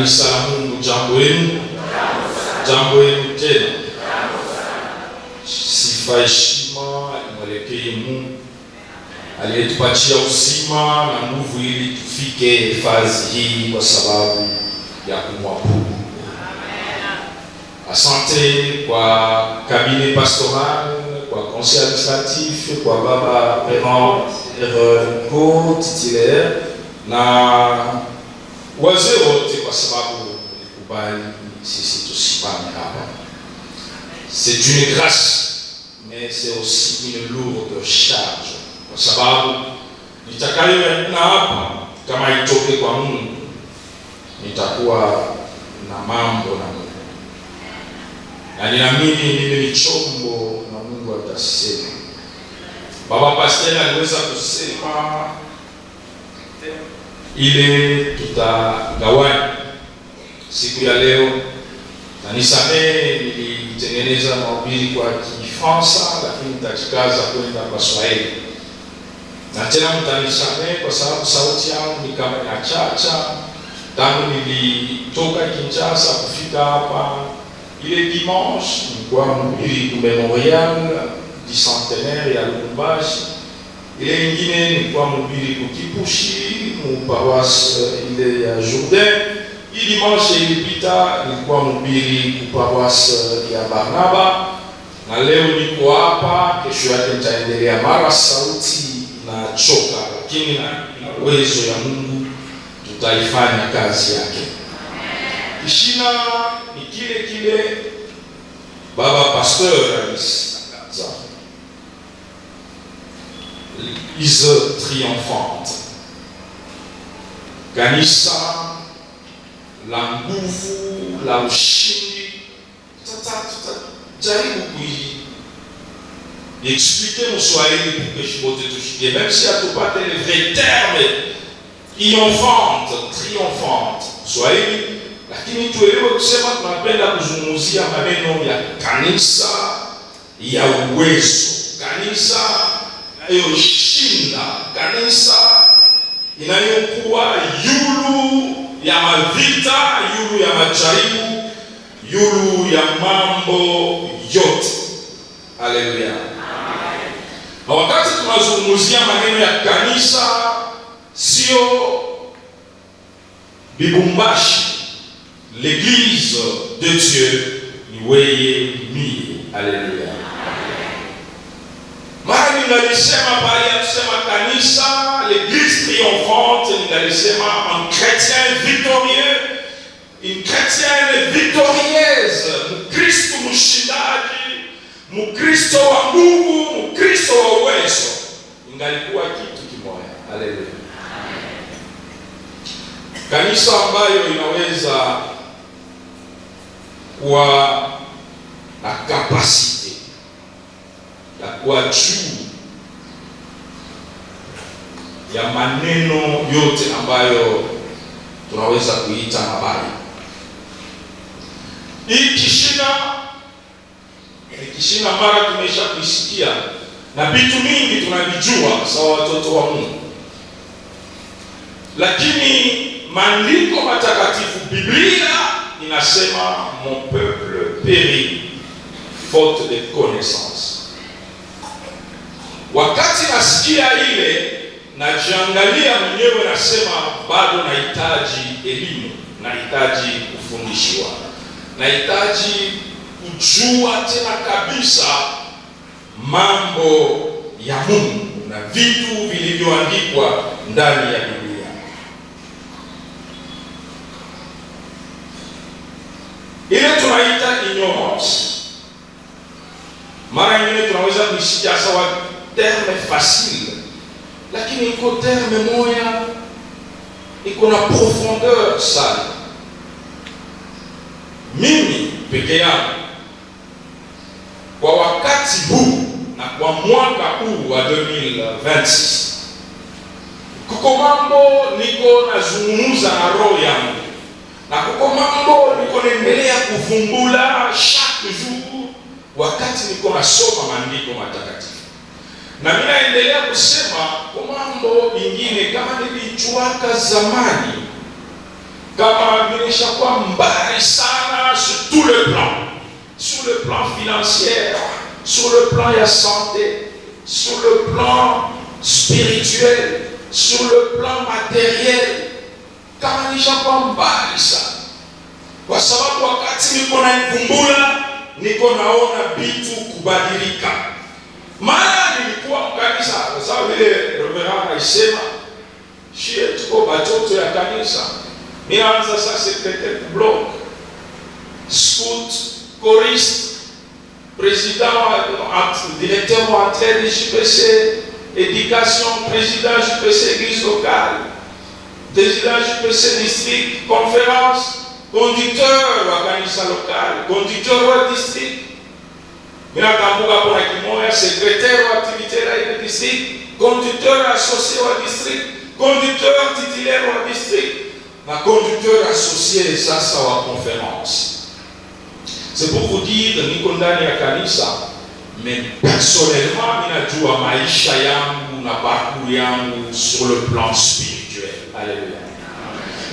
Kanisa la Mungu, jambo lenu. Jambo lenu tena. Sifa heshima imwelekee Mungu aliyetupatia uzima na nguvu ili tufike fazi hii kwa sababu ya kumwabudu. Asante kwa kabine pastoral, kwa conseil administratif, kwa baba Bernard titulaire na wazee wote kwa sababu mlikubali sisi tusimame hapa. C'est une grâce, mais c'est aussi une lourde charge. Kwa sababu nitakayoyanena hapa kama itoke kwa Mungu, nitakuwa na mambo na Mungu. Na ninaamini mimi ni chombo na Mungu atasema. Baba Pastor aliweza kusema ile tutagawanya siku ya leo, na nisamehe nilitengeneza mahubiri kwa Kifaransa lakini nitajikaza kwenda kwa Swahili. Na tena mtanisamehe kwa sababu sauti yangu ni kama inachacha. Tangu nilitoka Kinshasa kufika hapa ile dimanche nilikuwa mhubiri ku memorial du centenaire ya Lubumbashi. Ile nyingine nilikuwa mhubiri ku Kipushi mu paroisse ile ya Jourdain. Hii dimanche ilipita nilikuwa mhubiri ku paroisse ya Barnaba, na leo niko hapa. Kesho yake nitaendelea. Mara sauti na choka, lakini na uwezo ya Mungu tutaifanya kazi yake. Kishina ni kile kile baba pasteur alisakaza, l'église triomphante, kanisa la nguvu la ushindi. Tutajaribu expliquer mon Swahili pour que je bote touche, même si à tout pas les vrais termes triomphante Swahili, lakini tuelewe kusema tunapenda kuzungumzia maneno ya kanisa ya uwezo, kanisa inayoshinda, kanisa inayokuwa yulu ya mavita, yulu ya majaribu, yulu ya mambo yote. Haleluya. Na wakati tunazungumzia maneno ya kanisa, sio bibumbashi, l'église de Dieu ni weye mie. Haleluya. Mara ninalisema bali ya kusema kanisa, l'église triomphante, ninalisema un chrétien victorieux, une chrétienne victorieuse, Mkristo mshindaji, Mkristo wa nguvu, Mkristo wa uwezo. Ingalikuwa kitu kimoja. Haleluya. Kanisa ambayo inaweza kuwa na kapasite ya kuwa juu ya maneno yote ambayo tunaweza kuita mabaya. Hii kishina mara tumesha kuisikia na vitu mingi tunavijua sawa watoto wa Mungu, lakini maandiko matakatifu, Biblia inasema mon peuple périt faute de connaissance. Wakati nasikia ile, najiangalia mwenyewe, nasema bado nahitaji elimu, nahitaji kufundishwa, nahitaji kujua tena kabisa mambo ya Mungu na vitu vilivyoandikwa ndani ya Biblia. Ile tunaita ignorance. Mara nyingine tunaweza kuisikia sawa terme facile, lakini iko terme moja iko na profondeur sana. Mimi peke yangu kwa wakati huu na kwa mwaka huu wa 2026 kuko mambo niko nazungumza na roho yangu, na kuko mambo niko naendelea kuvumbula chaque jour wakati niko nasoma maandiko matakatifu. Na mimi naendelea kusema kwa mambo mengine kama nilijuaka zamani, kama nimeshakuwa mbali sana sur tous les plans, sur le plan financier, sur le plan ya santé, sur le plan spirituel, sur le plan matériel, kama nishakuwa mbali sana, kwa sababu wakati niko naikumbula niko naona vitu kubadilika. Mara nilikuwa mkanisa, kwa sababu vile Reverend alisema shie tuko batoto ya kanisa. Mianza sa secrétaire du bloc, scout, choriste, président, directeur moitié du JPC, éducation, président JPC église locale, président JPC district, conférence, conducteur wa kanisa local, conducteur wa district. Mina kambuka pona kimoya, secrétaire wa activité la district, conducteur associé wa district, conducteur titulaire wa district, na conducteur associé sasa wa conférence. C'est pour vous dire, niko ndani ya kanisa, mais personnellement ninajua maisha yangu na parcours yangu sur le plan spirituel. Alléluia.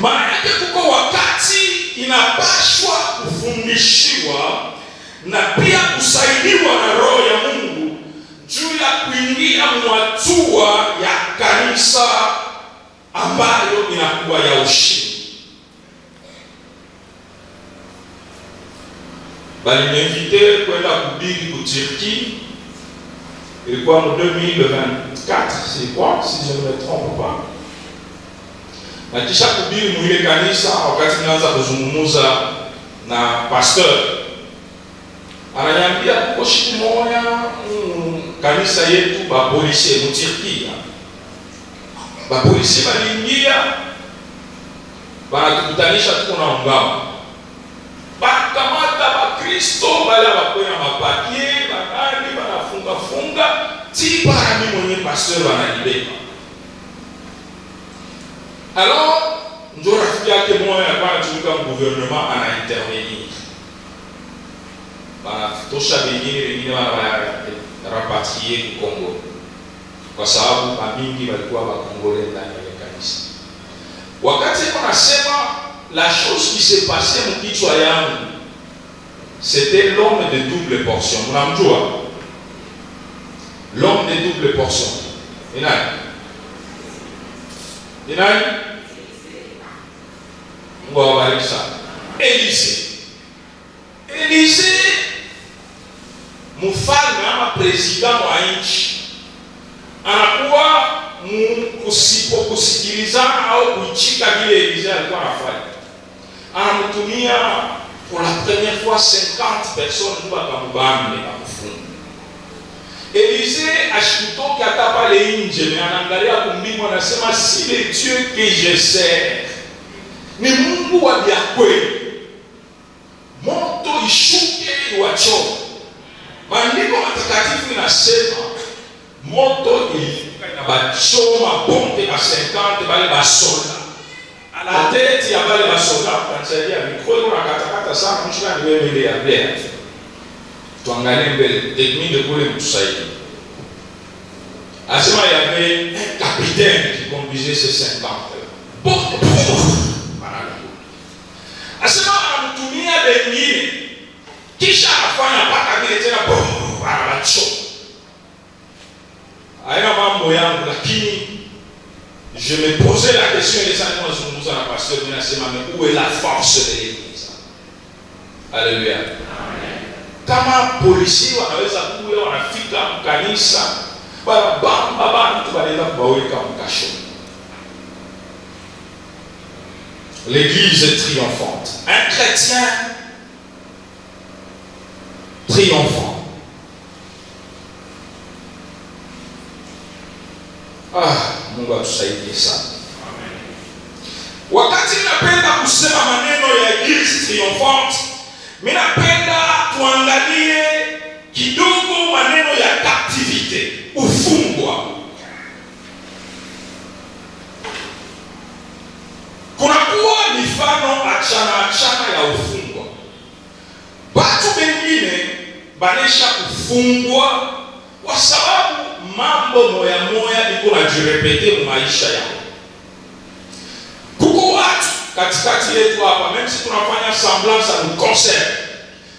Maana yake kuko wakati inapashwa kufundishiwa na pia kusaidiwa na Roho ya Mungu juu ya kuingia mwatua ya kanisa ambayo inakuwa ya ushindi. Bali m'invite kwenda kuhubiri ku Turquie. Ilikuwa en 2024, c'est quoi si je ne me trompe pas. Na kisha kuhubiri mwile kanisa, wakati ninaanza kuzungumza na pastor, ananiambia kuko siku moja kanisa yetu ba polisi mu Turquie. Ba polisi waliingia, wanatukutanisha tuko na ungao. Bakamata ba Kristo bala bakwena mapapie, banani banafunga tipa ni mwenye pastor wanalibeba. Alors, ndio rafiki yake mmoja hapa tumika gouvernement ana intervenir. Tosha wengine wana rapatrier ku Kongo. Kwa sababu mingi walikuwa Wakongole ndani ya kanisa. Wakati wanasema la chose qui s'est passée mkichwa yangu, c'était l'homme de double portion. Mnamjua? L'homme de double portion. Ni nani? Ni nani? Mungu awabariki sana. Élysée mfalme ama president wa nchi anakuwa kusikilizana au kuichika vile Élysée alikuwa anafanya. Anamtumia pour la première fois 50 personnes kwa kamubambe na kufunga. Élysée ashikutoka hata pale nje na anaangalia kumbingu, anasema si le Dieu que je sers ni Mungu wa kweli, moto ishuke iwachome. Maandiko matakatifu inasema moto ilishuka inabachoma bonde ba 50 bale basoda. Ala tete ya bale basoda Tanzania mikro na katakata sana mshika ni wewe ya mbele. Tuangalie mbele technique de kule mtusaidie. Asema il y avait un capitaine qui conduisait ces 50. Asema anamtumia wengine kisha anafanya mpaka vile tena anacho. Haina mambo yangu, lakini je me posais la question et ça nous zungumza na pasteur ninasema mais où est la force de l'église? Alléluia. Amen. Kama polisi wanaweza kule wanafika kanisa baba baba mtu banaenda kubaweka mkasho. L'église est triomphante. Un chrétien triomphant. Mungu atusaidie sana. Amen. Wakati napenda kusema maneno ya église triomphante, mimi napenda tuangalie kidogo maneno ya captivité, ufungwa. Kunakuwa mifano achana ya ufungwa. Watu wengine banesha kufungwa kwa sababu mambo moya iko na jirepete mu maisha yao. Kuko watu katikati yetu hapa, même si tunafanya semblant ça nous concerne.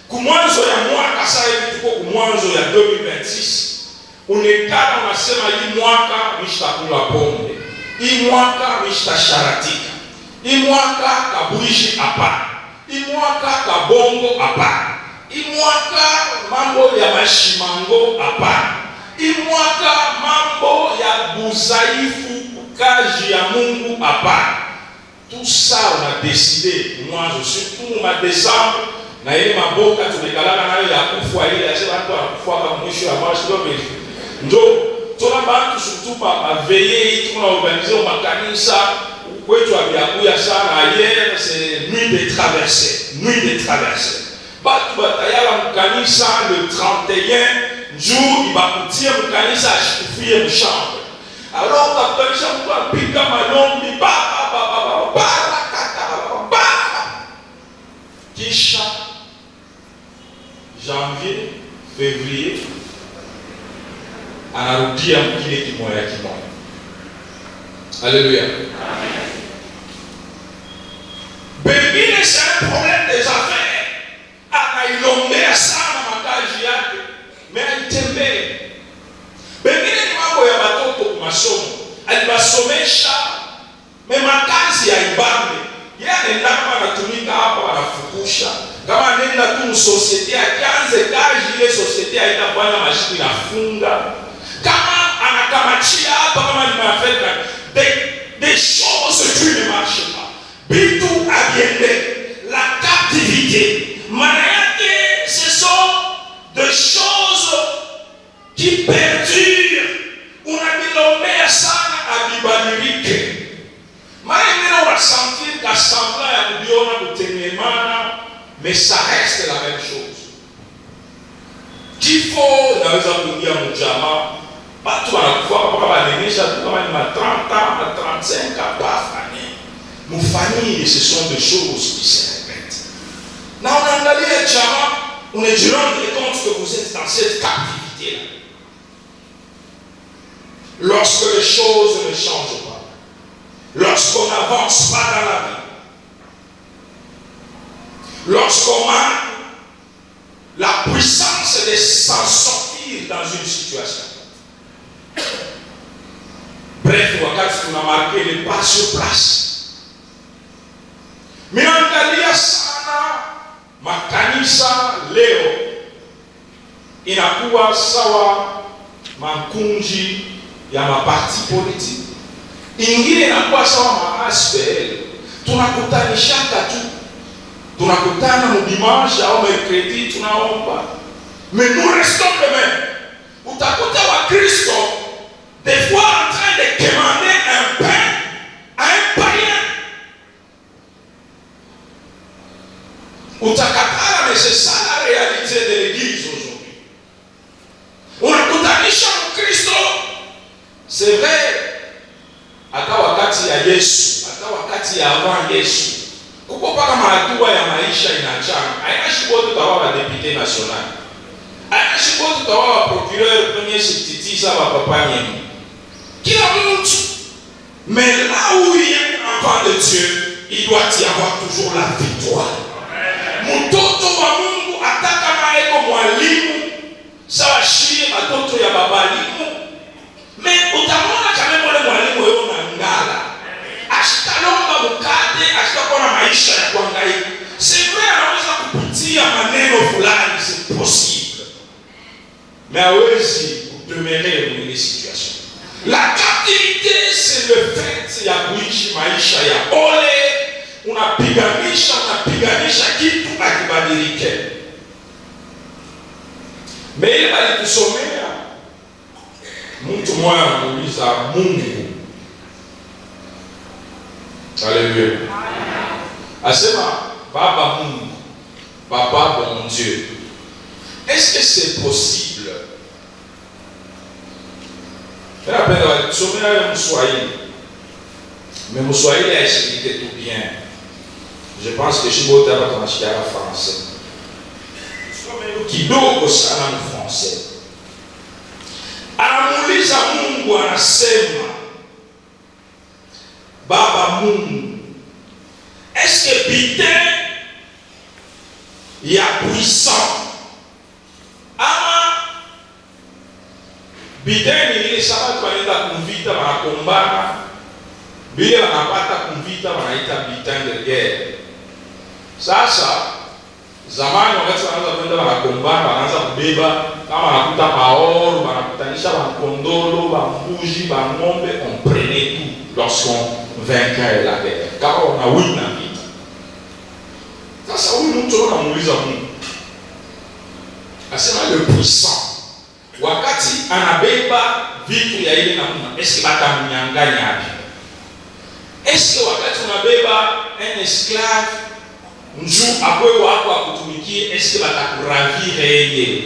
Kumwanzo ya mwaka sasa hivi tuko kumwanzo ya 2026. Unekana unasema hii mwaka nishtakula pombe. Hii mwaka nishasharatika. Hii mwaka kabuishi hapa. Hii mwaka kabongo hapa. Hii mwaka mambo ya mashimango hapa. Hii mwaka mambo ya buzaifu kazi ya Mungu hapa. Tout ça on a décidé mwanzo, surtout au mois de décembre na ile maboka tumekalana nayo ya kufa ile ya sema watu wanakufa kama mwisho wa mwaka ndio tunabaki surtout pa veiller tuna organiser makanisa kwetu abiakuya sana. Hier c'est nuit de traversée, batu batayala mkanisa le 31 jour ibakutia mkanisa ashikufie mshambe. Alors utakutanisha mtu apika malombi kisha janvier, février anarudia mkile kimoya. Alléluia. Bengine c'est un problème des affaires. Anailombea sana makazi yake, mais aitembee. Bengine ni mambo ya watoto kumasomo, alibasomesha mema kazi ya ibambe. Yeye anaenda kama anatumika hapa anafukusha. Kama anaenda tu society akianze kazi ile society haitafanya mashini nafunga. Kama anakamachia hapa kama ni mafeka des choses qui ne marchent pas. Bitu abiende la captivité. Maana yake ce sont des choses qui perdurent. Unabilombea sana abibadilike. Maana unasentir ka semblant ya kubiona kutengemana, mais ça reste la même chose. Kifo naweza kuingia mjamaa, watu wanakufa kwa bananisha kama ni ma 30 ans, ma 35 ans pas fani. Mufani, ce sont des choses qui se répètent. Na unaangalia jamaa, unajirendre compte que vous êtes dans cette captivité là. Lorsque les choses ne changent pas, lorsqu'on n'avance pas dans la vie, lorsqu'on manque la puissance de s'en sortir dans une situation. Bref, wakati tunamarqué les pas sur place. Minaangalia sana makanisa leo inakuwa sawa makunji ya maparti politiki. Ingine inakuwa sawa ma-ASPL. Tunakutanishaka tu. Tunakutana mu dimanche au mercredi tunaomba. Mais nous restons les mêmes. Utakuta wa Kristo des fois en train de commander un pain à un païen. Utakatala, mais c'est ça la réalité de l'église aujourd'hui. Unakutanisha Kristo. C'est vrai. Hata wakati ya Yesu, hata wakati ya avant Yesu. Kuko paka mahatua ya maisha inachana. Haina shibo tutawa député national. Haina shibo tutawa procureur premier substitut ça va papa nyemi. Kila mtu. Mais là où il y a un enfant de Dieu, il doit y avoir toujours la victoire. Mtoto wa Mungu ataka maeko mwalimu sawa shie matoto ya babalimu. Mais utamona kama mole mwalimu wewe unangala. Ashitalomba mukate, ashitakuwa na maisha ya kuangaika. C'est vrai anaweza kupitia maneno fulani, c'est possible. Mais hawezi kudemeurer dans une situation. La captivité c'est le fait ya kuishi maisha ya ole. Unapiganisha kitu akibadilike. Mais alitusomea mtu mmoja anamuuliza Mungu. Alléluia. Asema Baba Mungu, Papa bon Dieu. Est-ce que c'est possible? Napenda alisomea Mswahili. Mais Mswahili haishikike tout bien. Je pense que Shibota va transcrire en français. Kidogo sana en français. Anamuuliza Mungu, anasema Baba Mungu, est-ce que bitin ya puissant ama bitin ni ile shamba tunaenda kumvita wanakombana bila wanapata kumvita wanaita bitin de guerre. Sasa zamani wakati wanaanza kwenda wanakombana wanaanza kubeba kama wanakuta maoro wanakutanisha bakondolo bambuji bang'ombe, on prenait tout lorsqu'on vainquait la guerre kama wanawina vita. Sasa huyu mtu anamuuliza Mungu asema le puissant wakati anabeba vitu ya ile namna, est-ce que batamnyanganya hapi? Est-ce que wakati unabeba un esclave njoo akwe wako akutumikie, est-ce que batakuravire yeye?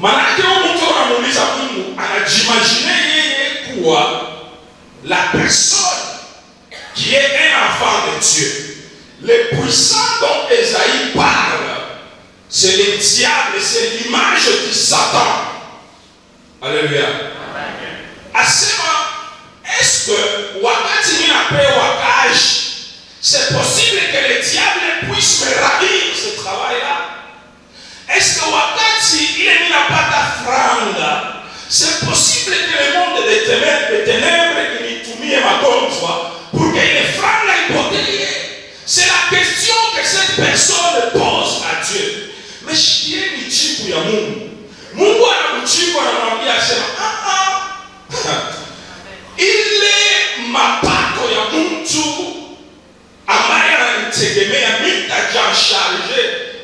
Manake huyu mtu anamuuliza Mungu, anajimagine yeye kuwa la personne qui est un enfant de Dieu. Le puissant dont Esaïe parle, c'est le diable, c'est l'image de Satan. Alléluia. Asema, est-ce que wakati ninapewa kazi, c'est possible que le diable puisse me ravir ce travail-là? Est-ce que wakati il n'a pas d'afranda, c'est possible que le monde des ténèbres il tumie magonjwa pour que les franga ipotee? C'est la question que cette personne pose à Dieu. Mais je ni jibu ya Mungu. Mungu anamjibu anamwambia sema ile mapato ya mtu ambaye ananitegemea nitajarge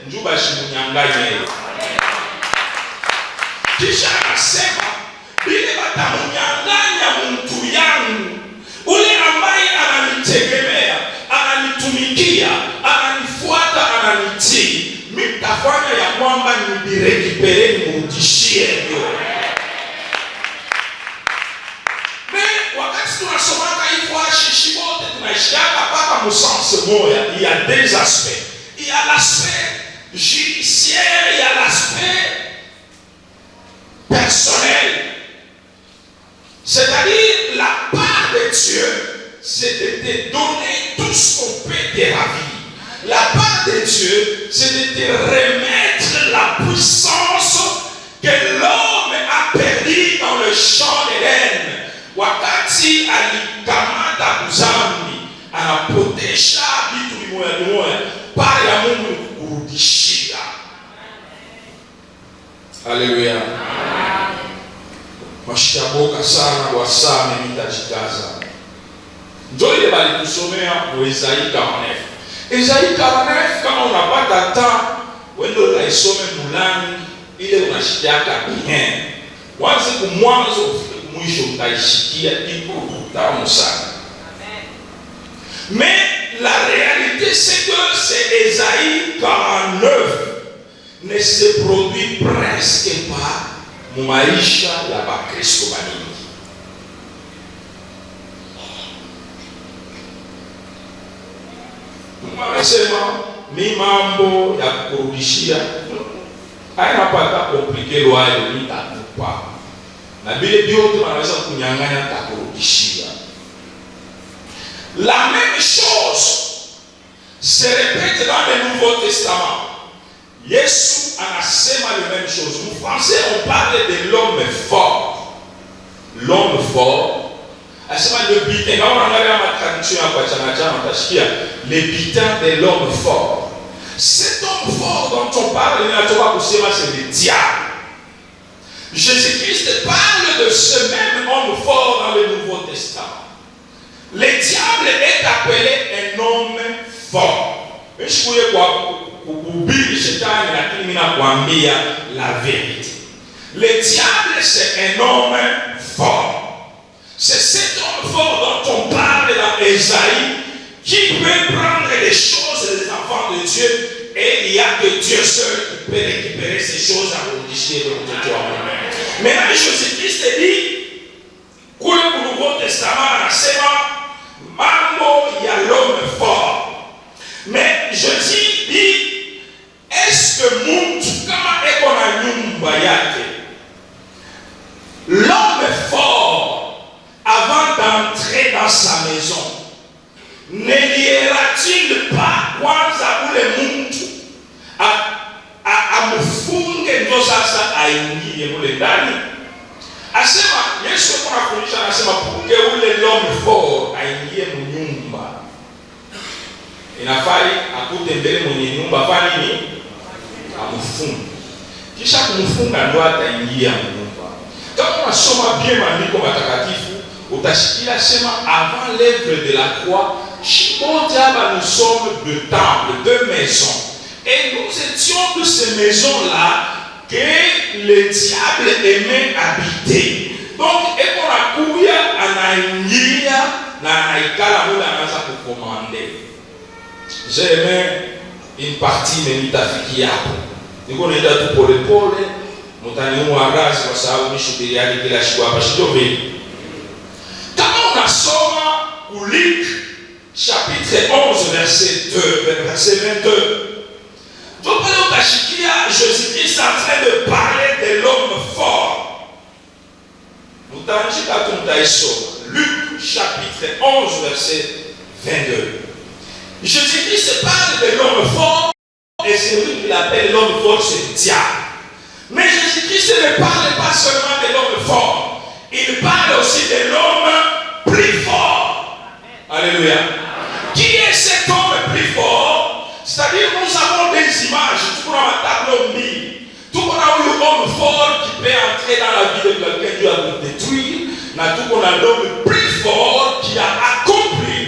njuba shimunyanganye. Kisha anasema bila batamunyanganya mtu yangu ule ambaye ananitegemea, ananitumikia, ananifuata, ananitii, mitafanya ya kwamba nibirekipere nimurudishie ndio. Wakati tunasomaka hivyo shishi wote tunaishiaka paka musanse moya. Il y a deux aspects. Il y a l'aspect judiciaire, il y a l'aspect personnel. C'est-à-dire la part de Dieu, c'est de te donner tout ce qu'on peut te ravir. La part de Dieu, c'est de te remettre la puissance que l'homme a perdue dans le champ d'Éden. Wakati alikamata kuzambi, anapotesha vitu vimoya pale ya Mungu kurudishia. Haleluya. Mashikaboka sana wasame mitajikaza. Ndio ile bali kusomea Esaïe 49. Esaïe 49 kama unapata temps wendo unaisome mulani ile unashikiaka bien. Wanze kumwanzo mwisho utaishikia iko tamu sana. Mais la réalité c'est que c'est Esaïe 49 ne se produit presque pas maisha ya Bakristo baningi. Mwasema mi mambo ya kurudishia haina pata komplike loayo nitakupa. Na bile biote wanaweza kunyang'anya takurudishia. La même chose se répète dans le Nouveau Testament. Yesu anasema la même chose. En français, on parle de l'homme fort. L'homme fort. Asema le bitin. Quand on regarde ma traduction à Pachanacha, on t'a le bitin de l'homme fort. Cet homme fort dont on parle, c'est le diable. Jésus-Christ parle de ce même homme fort dans le Nouveau Testament. Le diable est appelé un homme fort. Je voulais kuhubiri shetani lakini mimi nakwambia la vérité. Le diable c'est un homme fort. C'est cet homme fort dont on parle dans Esaïe qui peut prendre les choses des enfants de Dieu et il n'y a que Dieu seul qui peut récupérer ces choses à modifier de toi. Maintenant Jésus-Christ dit kule ku Nouveau Testament anasema mambo ya l'homme fort. Mais Jésus dit est-ce que mtu kama eko na nyumba yake, l'homme fort avant d'entrer dans sa maison ne liera-t-il aingie mule ndani. Asema Yesu anafundisha, anasema puke ule l'homme fort aingie mnyumba. Inafai akute mbele mwenye nyumba fanya nini? Amfunge. Kisha kumfunga ndo ataingia mnyumba. Kama unasoma bien maandiko matakatifu, utashikia sema avant l'œuvre de la croix, nous sommes deux temples, deux maisons. Et nous étions de ces maisons-là que le diable aimait habiter. Donc, et pour la couille, anaingia na anaikala mule anaanza kukomande. J'ai aimé une partie mais nitafiki hapo. Niko naenda tu pole pole, mtaniua razi kwa sababu nishubiri hadi kila siku hapa shidovi. Kama unasoma Luc chapitre 11 verset 22. Donc, Jésus-Christ est en train de parler de l'homme fort. Luc chapitre 11 verset 22. Jésus-Christ parle de l'homme fort et c'est lui qui l'appelle l'homme fort, c'est le diable. Mais Jésus-Christ ne parle pas seulement de l'homme fort, il parle aussi de l'homme plus fort. Alléluia. Qui est cet homme plus fort? C'est-à-dire nous avons des images, tout comme un tableau mis, tout comme un homme fort qui peut entrer dans la vie de quelqu'un, Dieu a le détruire, mais tout comme un homme plus fort qui a accompli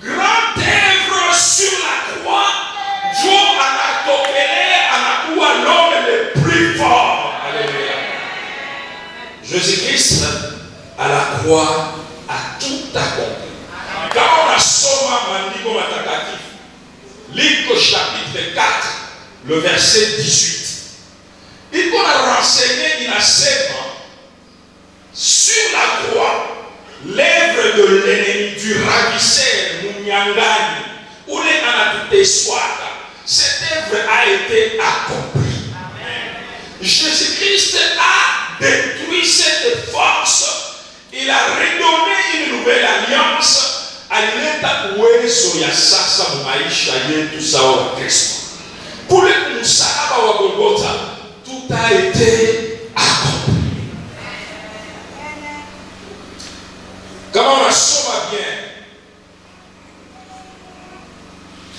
grand œuvre sur la croix. Dieu a accompli l'homme le plus fort. Alléluia. Jésus-Christ à la croix a tout accompli. Quand on a somme maandiko matakatifu, Luc chapitre 4, le verset 18. Il qu'on a renseigné, il a séparé sur la croix l'œuvre de l'ennemi, du ravisseur, Munyangani, ou les Anatuteswata. Cette œuvre a été accomplie. Jésus-Christ a détruit cette force. Il a redonné une nouvelle alliance. Alileta uwezo ya sasa maisha yetu sawa wa Kristo. Kule msalaba wa Golgotha tout a été accompli. Kama unasoma bien,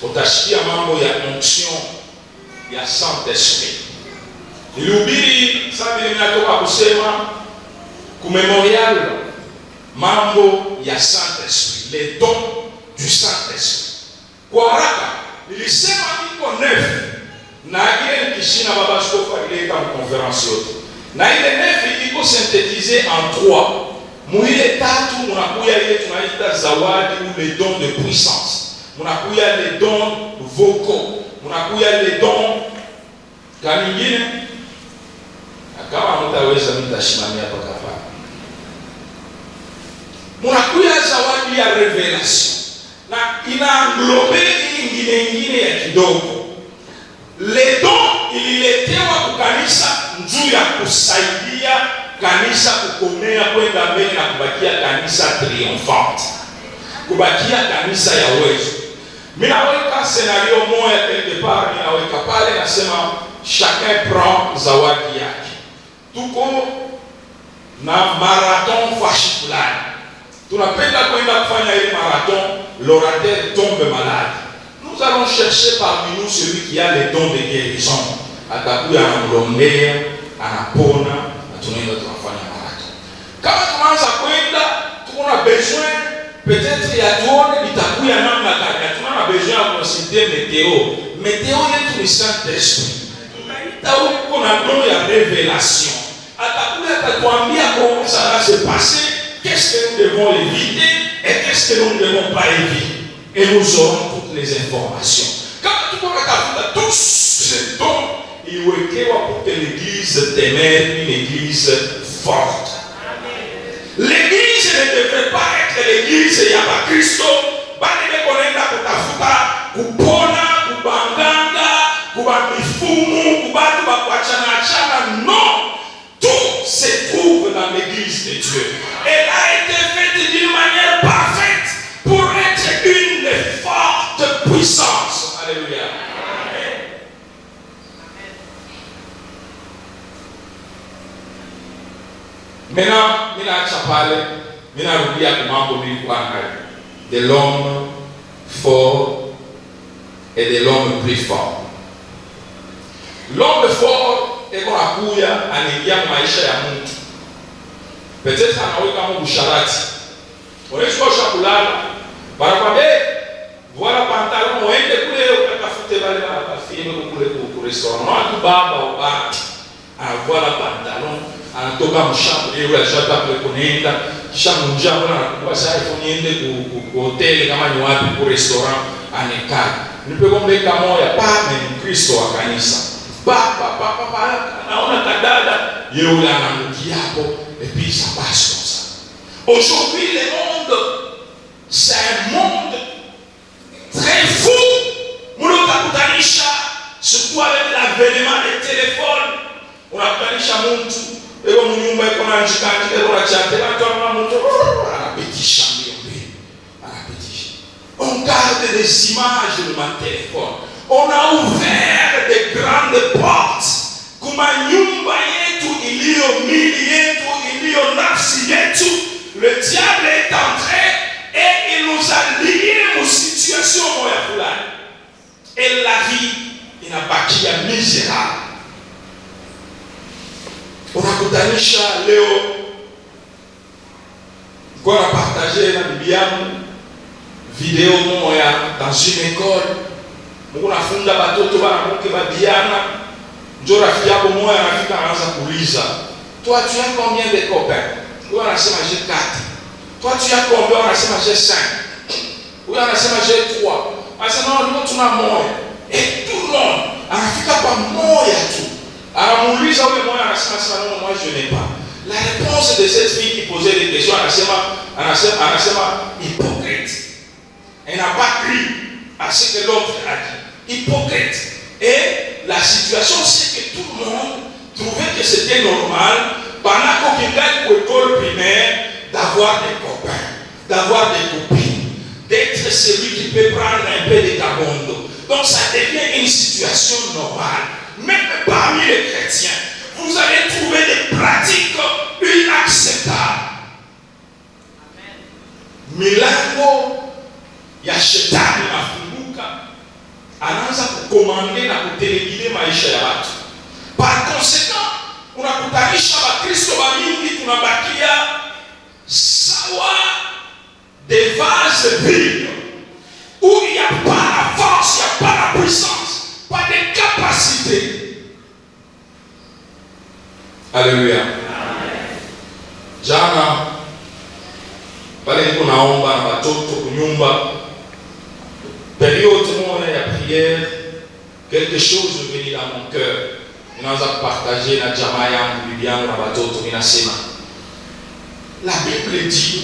utashikia mambo ya onction ya Saint-Esprit. Nilihubiri sababu nimetoka kusema kumemorial mambo ya Saint-Esprit, les dons du Saint-Esprit. Kwa haraka nilisema niko 9 na ile kishina baba askofu alileta mkonferensi yote. Na ile 9 iko synthétisé en 3. Muile tatu munakuya ile tunaita zawadi ou les dons de puissance. Munakuya les dons vocaux, munakuya les dons kaningine. Kama mtaweza mtashimamia hapa hapa. Munakuya zawadi ya revelation na inaanglobe ingine ya kidogo. Les dons ililetewa kukanisa njuu ya kusaidia kanisa kukomea kwenda mbele na kubakia kanisa triomphante, kubakia kanisa ya uwezo. Mimi naweka scenario moja quelque part, ninaweka pale nasema chacun prend zawadi yake. Tuko na marathon fashi fulani, tunapenda kwenda kufanya ile marathon, l'orateur tombe malade. Nous allons chercher parmi nous celui qui a les dons de guérison. Atakuya anamlombea, anapona, na tunaenda tunafanya marathon. Kama tunaanza kwenda, tuko na besoin peut-être ya tuone bitakuya namna gani. Tuna besoin ya consulter météo. Météo yetu ni Saint-Esprit. Tunaita huko na don ya révélation. Atakuya atatuambia comment ça va se passer, qu'est-ce que nous devons éviter et qu'est-ce que nous ne devons pas éviter. Et nous aurons toutes les informations. Quand tu vois tous ces dons, il est pour que l'église demeure une église forte. L'église ne devrait pas être l'église Yaba Christo, bali konenda kutafuta kupona, kubanganga, kubamifumu, kubatu bakwachana achana. Non, tout se trouve dans l'église de Dieu. Elle a été faite d'une manière parfaite pour être une forte puissance. Alléluia. Maintenant, ninaacha pale, ninarudia kwa mambo nilikuwa nayo. De l'homme fort et de l'homme plus fort. L'homme fort eko nakuya anaingia maisha ya mtu. Peut-être anaweka kama usharati. Unaweza kulala, barakwambia voilà pantalon uende kule ukatafute wale mafilme kule ku restaurant. Watu baba au baba voilà pantalon anatoka mshambo yule ashaka kule kunaenda kisha mjambo anakuwa sasa niende ku hotel kama ni wapi ku restaurant anekaa. Nipe kombe kama moja pa ni Kristo wa kanisa. Papa naona kadada yule ananukia hapo et puis ça passe comme ça. Aujourd'hui le monde c'est un monde très fou. Munokakutanisha surtout avec l'avènement des téléphones. Unakutanisha mtu ego mnyumba iko na njikati ego na chate watu wana mtu anapitisha mbio anapitisha. On garde des images de ma téléphone. On a ouvert des grandes portes. Kuma nyumba yetu iliyo mili yetu iliyo nafsi yetu, le diable est entré et il nous a liés aux situations moya fulani. Et la vie inabakia misérable. Unakutanisha leo kwa partager na bibi yangu video moya dans une école. Mungu nafunga batoto banamuke babiana. Ndio rafiki yako moya anafika anaanza kuuliza, "Toi tu as combien de copains?" Huyo anasema j'ai 4. "Toi tu as combien?" Anasema j'ai 5. Huyo anasema j'ai 3. Anasema non, tuna moya. Et tout le monde anafika pa moya tu. Anamuuliza huyo moya anasema non, moi je n'ai pas. La réponse de cette fille qui posait des questions anasema hypocrite. Elle n'a pas cru à ce que l'autre a dit. Hypocrite. Et la situation c'est que tout le monde trouvait que c'était normal pendant qu'on vient pour l'école primaire d'avoir des copains, d'avoir des copines, d'être celui qui peut prendre un peu de gabondo. Donc ça devient une situation normale. Même parmi les chrétiens, vous allez trouver des pratiques inacceptables. Milango ya shetani nafunguka, anaanza kukomande na kutelegile maisha ya watu. Par conséquent, unakutanisha Bakristo bamingi tunabakia sawa des vases vides où il n'y a pas la force, il n'y a pas la puissance, pas de capacité. Alléluia. Jana pale niko naomba na watoto kunyumba, période moja ya prière, quelque chose est venu dans mon cœur. Ninaanza kupartager na jamaa yangu, bibi yangu na watoto. Ninasema la Bible dit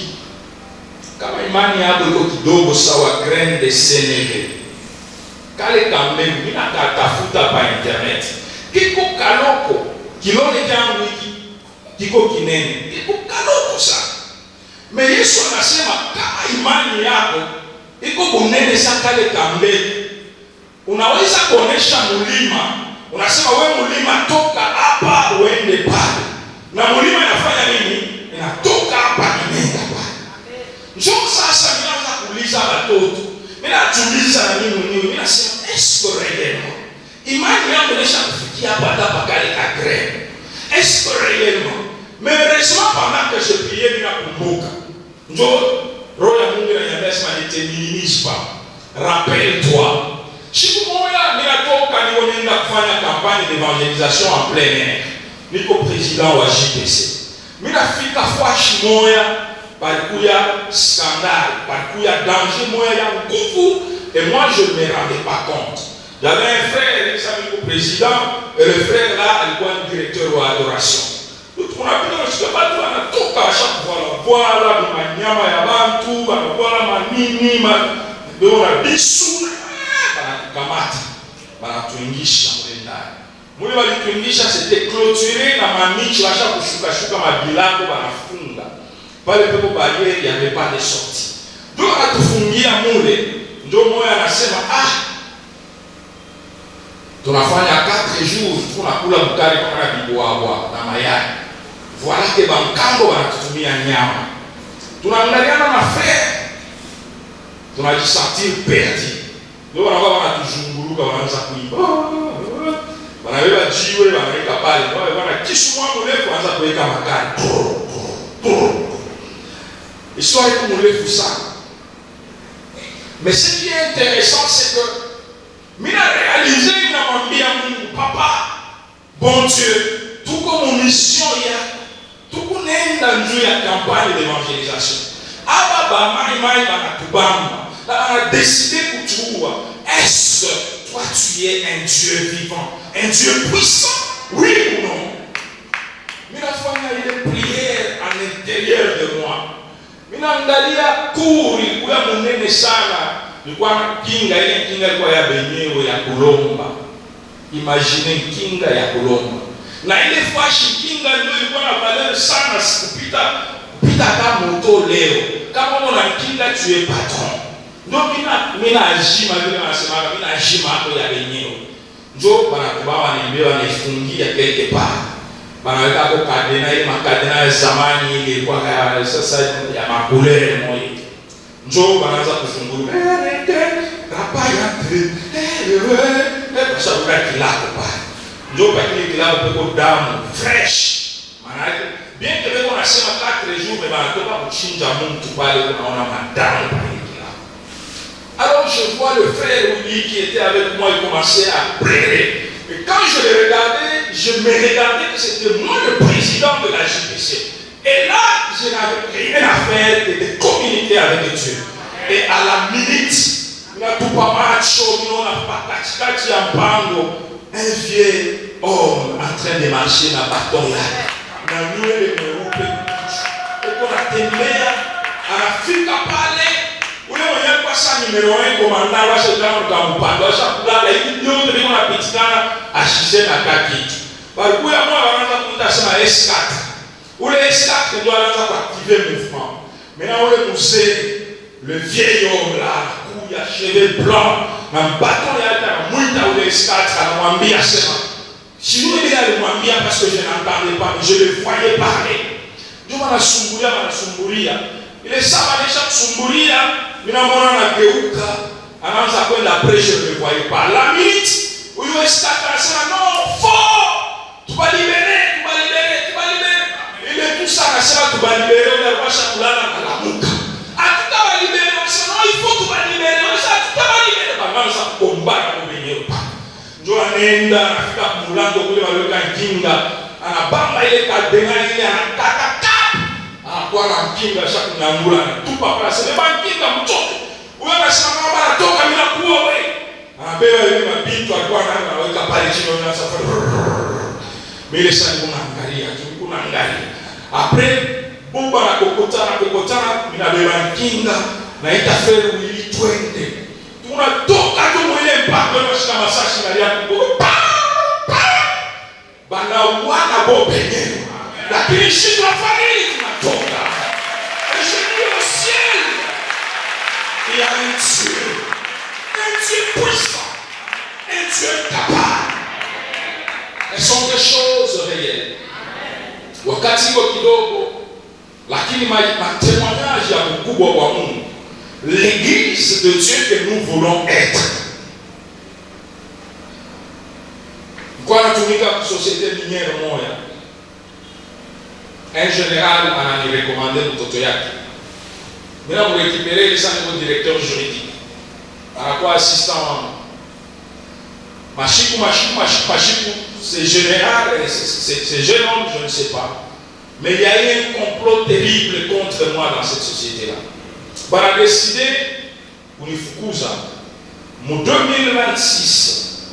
kama imani yako iko kidogo sawa graine de seneve, kale kambe mina katafuta pa internet, kiko kaloko kilone changu hiki kiko kinene, kiko kaloko sana. Mais Yesu anasema kama imani yako iko bunene sana kale kambe, unaweza kuonesha mulima. Unasema wewe mulima toka hapa uende pale. Na mulima inafanya nini? Inatoka hapa inaenda pale. Njoo sasa ninaanza kuuliza watoto. Mimi natuliza na mimi mwenyewe. Mimi nasema est-ce que réellement imani yangu inaweza kufikia hapa kale ka graine? Est-ce que réellement? Mais heureusement pendant que je priais mimi nakumbuka. Njoo roho ya Mungu inaniambia sema ne te minimise pas. Rappelle-toi. Siku moja ninatoka ninaenda kufanya campagne d'évangélisation en plein air. Niko président wa JPC. Mimi nafika fashi moja, palikuya scandale, palikuya danger moja ya nguvu, et moi je ne me rendais pas compte. J'avais un frère, il était président, et le frère là alikuwa directeur wa adoration. Tunapita mshika watu wanatoka washakuvala manyama ya bantu, wanakuwa manini, ndio na bisu kamati banatuingisha mule ndani. Mule walituingisha c'était clôturé na mamichi washa kushuka mabilango banafunga. Pale pepo barrière il y avait pas de sortie. Ndio atufungia mule, ndio moyo anasema tunafanya 4 jours tunakula mkari kwa bibwabwa na mayai. voilà que bankambo wanatutumia nyama. Tunaangaliana na frère, tunajisentir perdu. Ndio wanakuwa wanatuzunguruka, wanaanza kuimba, wanabeba jiwe, wanaweka pale, wana kisu mwangu mrefu, wanaanza kuweka makali. Histoire iko mrefu sana. Mais ce qui est intéressant, c'est que mina réalisé, namwambia Mungu, papa, bon Dieu, tuko mu mission ya, tuko nenda njuu ya campagne d'évangélisation. Aba ba mai banatubamba, na a décidé kutuua. Est-ce que toi tu es un Dieu vivant, un Dieu puissant? Oui ou non? Mina fanya ile prière à l'intérieur de moi. Mina angalia kuri kuya munene sana. Nilikuwa kinga, ile kinga ilikuwa ya benyewe ya kulomba. Imagine kinga ya kulomba. Na ile fashi kinga ndio ilikuwa na valeur sana, sikupita kama moto leo. Kama una kinga tu es patron. Ndio mina ajima vile wanasema, mina ajima hapo ya benyewe. Ndio banakubawa niambiwa nifungia quelque part. Banaweka hapo kadena, ile makadena ya zamani ile ilikuwa sasa ya makulere moyo. Ndio banaanza kuzunguruka. Rapaya kwa sababu kilako pale. Ndio pakile kilako peko damu fresh. Maana yake bien que leo nasema 4 jours mais banatoka kuchinja mtu pale, unaona madamu pale kilako. Alors je vois le frère Willy qui était avec moi, il commençait à pleurer. Et quand je le regardais, je me regardais que c'était moi le président de la JPC. Et là, je n'avais rien à faire que de communiquer avec Dieu. Et à la minute, un vieux homme en train de marcher dans le bâton là. Et qu'on a tembea, anafika pale, ule mwenye kwa saa numero 1 komanda wa shetani ukampanda, wa shakula hivi yote ndio unapitikana ashishe na kakitu. Balikuwa mwa wanaanza kutasema S4. Ule S4 ndio anaanza kuactiver mouvement. Maintenant ule mzee, le vieil homme là, il a cheveux blancs, un bâton et un mouita ou les quatre, à Mwambia sema. Si nous il a Mwambia parce que je n'entendais pas, mais je le voyais parler. Dieu m'a sumburia. Il est ça, déjà sumburia, mais n'a pas na geuka, anaanza kwenda prêcher, je ne le voyais pas. La minute où il est quatre, ça non, fort, tu vas libérer. Il est tout ça, tu vas libérer, on va chakulana na la muka. Il faut que tu vas libérer. Banza kumbana mwenyewe pa. Ndio anaenda anafika mlango kule walioka kinga, anabamba ile kadena ile anataka tap. Anakuwa na kinga shakunangula tupa pale sema kinga mtoto. Wewe unasema baba toka bila kuwa wewe. Anabeba ile mabintu alikuwa anaweka pale chini na safari. Mimi sasa unaangalia. Après bomba na kokotana ninabeba kinga na itaferi ili twende. Unatoka tu mwenye mpaka unashika masashi na yako. Bana wana bobenyewe. Lakini sisi tunafanya tunatoka. Et je dis au ciel, il y a un Dieu puissant, un Dieu capable. Elles sont des choses réelles. Wakati iko kidogo, lakini matemoignage ya mkubwa wa Mungu. L'église de Dieu que nous voulons être. Kwa natumika kwa société minière moya. Un général anani recommandé mtoto yake. Mina mu récupérer les nouveau directeur juridique. Anakuwa assistant. Mashiku, c'est général, c'est jeune homme, je ne sais pas. Mais il y a eu un complot terrible contre moi dans cette société-là. Bana décidé kunifukuza mu 2026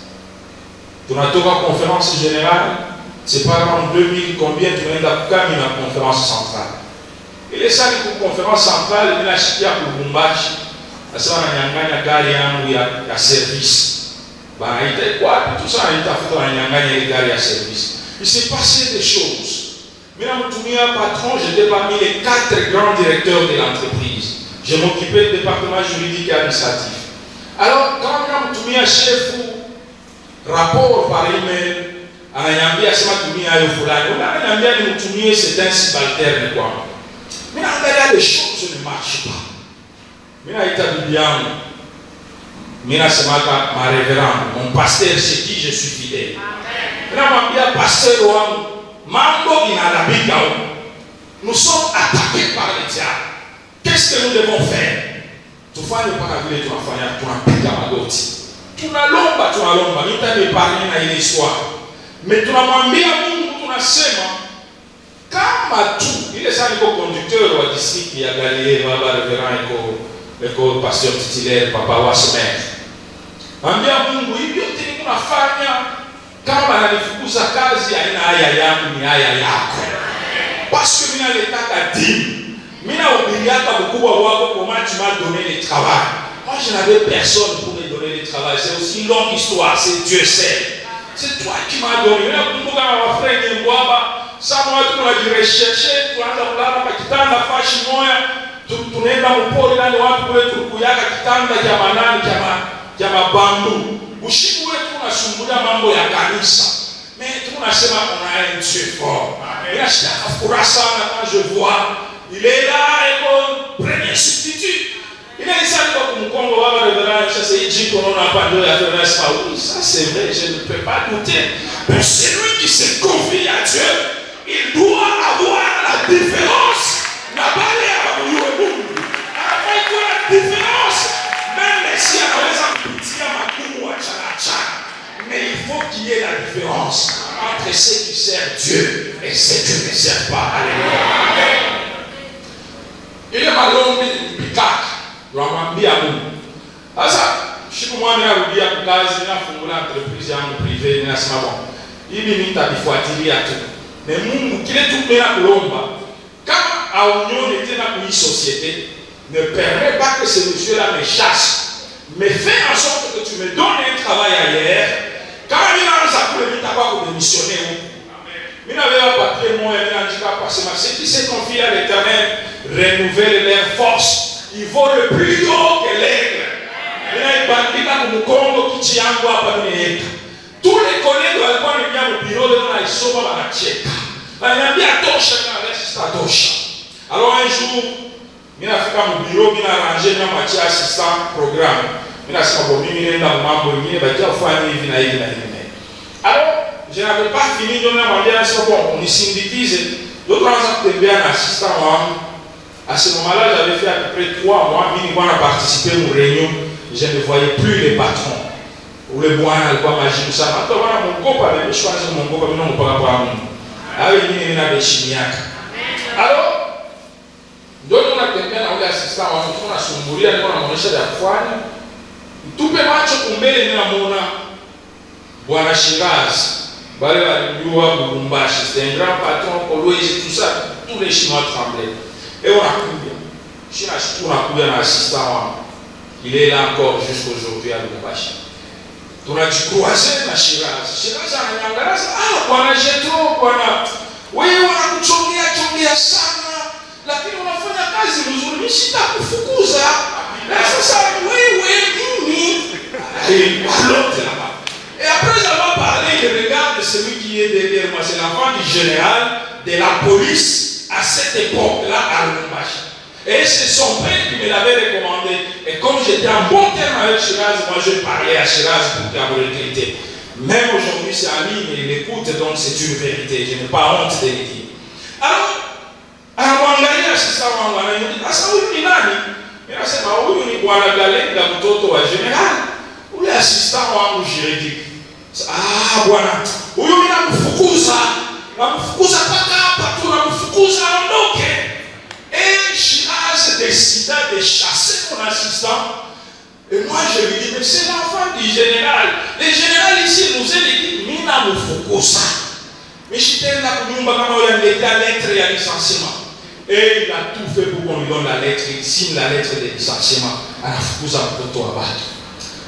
tunatoka conférence générale, c'est pas en 2000 combien tunaenda kukami na conférence centrale. Ile sasa ni conférence centrale ninashikia Lubumbashi. Sasa wananyang'anya gari yangu ya service. Bana ita kwa tout ça itafuta wananyang'anya ile gari ya service. Il s'est passé des choses. Mina mtumia patron, j'étais parmi les 4 grands directeurs de l'entreprise. Je m'occupais du département juridique et administratif. Alors, quand on a un chef rapport par email, ananiambia sema tumia hayo fulani. Wala ananiambia nimtumie c'est un subalterne kwa. Mimi naangalia les choses ne marchent pas. Mimi naita bibi yangu. Mimi nasema ma révérend, mon pasteur chez qui je suis fidèle. Amen. Mimi namwambia pasteur wangu, mambo inaharibika huko. Nous sommes attaqués par le diable. Qu'est-ce que nous devons faire? Tufanye mpaka vile tunapiga magoti. Tunalomba, nitaepargne na ile histoire. Mais tunamwambia Mungu, tunasema kama tu ile sana niko conducteur wa district ya Galilée, baba révérend eko pasteur titulaire papa wa semaine. Ambia Mungu hivyo tena tunafanya kama ananifukuza kazi haina haya yangu ni haya yako. Parce que mimi nalitaka dini. Mimi naubiriaka mkubwa wako comment tu m'as donné le travail. Moi je n'avais personne pour me donner le travail. C'est aussi une longue histoire, c'est Dieu seul. C'est toi qui m'as donné. Nakumbuka na wafrenge mbwaba, sama watu tunajirecherche, tunaanza kulala kwa kitanda fashi moya, tunaenda mpori ndani watu kule tukuyaka kitanda cha manani cha mabambu. Usiku wetu tunasumbulia mambo ya kanisa. Mais tunasema on a un Dieu fort. Et là je suis sana quand je vois il est là et mon premier substitut. Il a dit ça comme Congo, ça c'est dit qu'on n'a pas de la faiblesse. Oui, ça c'est vrai, je ne peux pas douter. Mais celui qui se confie à Dieu, il doit avoir la différence. La balle à Mungu. Avec la différence. Même si on a petit à Makumu à Tchalacha. Mais il faut qu'il y ait la différence entre ceux qui servent Dieu et ceux qui ne servent pas. Alléluia. Il est malombi pikaka. Tunamwambia Mungu. Sasa siku moja narudia kazi na fungula entreprise yangu privé ninasema bon. Hivi mimi nitabifuatilia tu. Na Mungu kile tumea kulomba kama aunione tena kwa société ne permet pas que ce monsieur là me chasse. Mais fais en sorte que tu me donnes un travail ailleurs. Kama mimi naanza kule nitakuwa kudemissionner huko. Mimi nawewa papier moja ninaandika kwa sema ceux qui se confient à l'Éternel renouvellent leur force. Il vaut le plus haut que l'aigle. Ninaibandika kumukongo kichi yangu hapa nimeeka. Tous les collègues walikuwa wanaingia mu bureau leo na isoma wanacheka. Ananiambia tosha na resta tosha. Alors un jour, mimi nafika mu bureau, mimi arranger na machia assistant programme. Mimi nasema bon mimi nenda mambo mengine bakia kufanya hivi na hivi na hivi. Alors, je n'avais pas fini de me demander ça bon, on syndicise. D'autres ans kutembea na assistant wangu. À ce moment-là, j'avais fait à peu près 3 mois. Quand on a participé à une réunion, je ne voyais plus les patrons. Ou les bois, le bois magique, tout ça. Maintenant, voilà mon copain, je choisis mon copain, mais non, on ne parle pas à moi. Avec lui, il y a des chimiaques. Alors, donc, on a quelqu'un qui est assistant, on a son mourir, on a mon échelle de foi. Tout le match, on met les mains à mon âme. Boana Shiraz, Balé Lua, Bumbashi, c'était un grand patron, Oloïs, tout ça. Tous les Chinois tremblaient. Et on a combien? On a combien d'assistants? Il est là encore jusqu'aujourd'hui à Lubumbashi. On a dû croiser la Shiraz. Shiraz a un engagement. Ah, Bwana Jetro, Bwana. Oui, on a kuchongea sana. Lakini unafanya kazi nzuri. Mimi sitakufukuza. Sasa wewe mimi. Et l'autre là-bas. Et après avoir parlé, il regarde celui qui est derrière moi. C'est l'enfant du général de la police. À cette époque-là, à Lubumbashi. Et c'est son père qui me l'avait recommandé. Et comme j'étais en bon terme avec Shiraz, moi je parlais à Shiraz pour la vérité. Même aujourd'hui, c'est en ligne, il écoute, donc c'est une vérité. Je n'ai pas honte de le dire. Alors, anamwangalia sasa wangu, ananiuliza, sasa huyu ni nani? Mimi nasema huyu ni Bwana Galenga, mtoto wa general. Ule assistant wangu juridique. Ah, bwana, huyu mimi namfukuza. Namfukuza mpaka hapa tu, namfukuza aondoke. Et Shiraz décida de chasser mon assistant. Et moi je lui dis, mais c'est l'enfant du général. Le général ici nous a dit, Mina Mufukusa. Mais je t'ai là pour nous, il a la lettre et le licenciement. Et il a tout fait pour qu'on lui donne la lettre. Il signe la lettre de licenciement. À la Fukusa Mpoto Abad.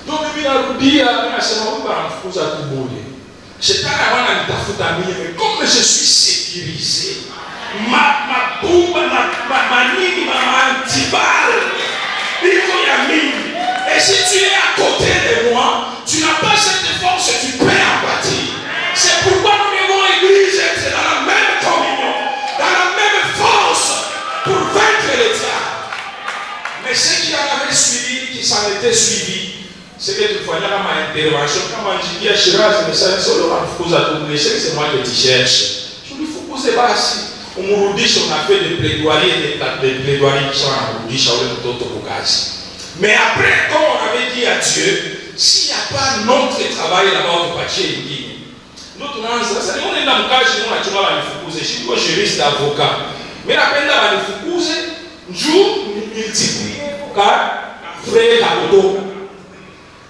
Donc il a dit, il a Fukusa Kubouli. C'est pas la nitafuta mimi, mais comme je suis sécurisé, ma bombe, ma nini, ma antiballe, il faut y aller. Et si tu es à côté de moi, tu n'as pas cette force, tu peux en bâtir. C'est pourquoi côté suivi, c'est que tu fais une intervention. Quand on dit à Shiraz, mais ça, c'est moi qui te cherche. Je lui fous des basses. On me dit qu'on a fait des plaidoiries, des plaidoiries qui sont en Rudish, mais après, comme on avait dit à Dieu, s'il n'y a pas notre travail là-bas au Paché, notre answer, on est dans le cas, je suis un juriste d'avocat. Mais la peine d'avoir le Foucault, jour multiplié pour frère d'Abodo.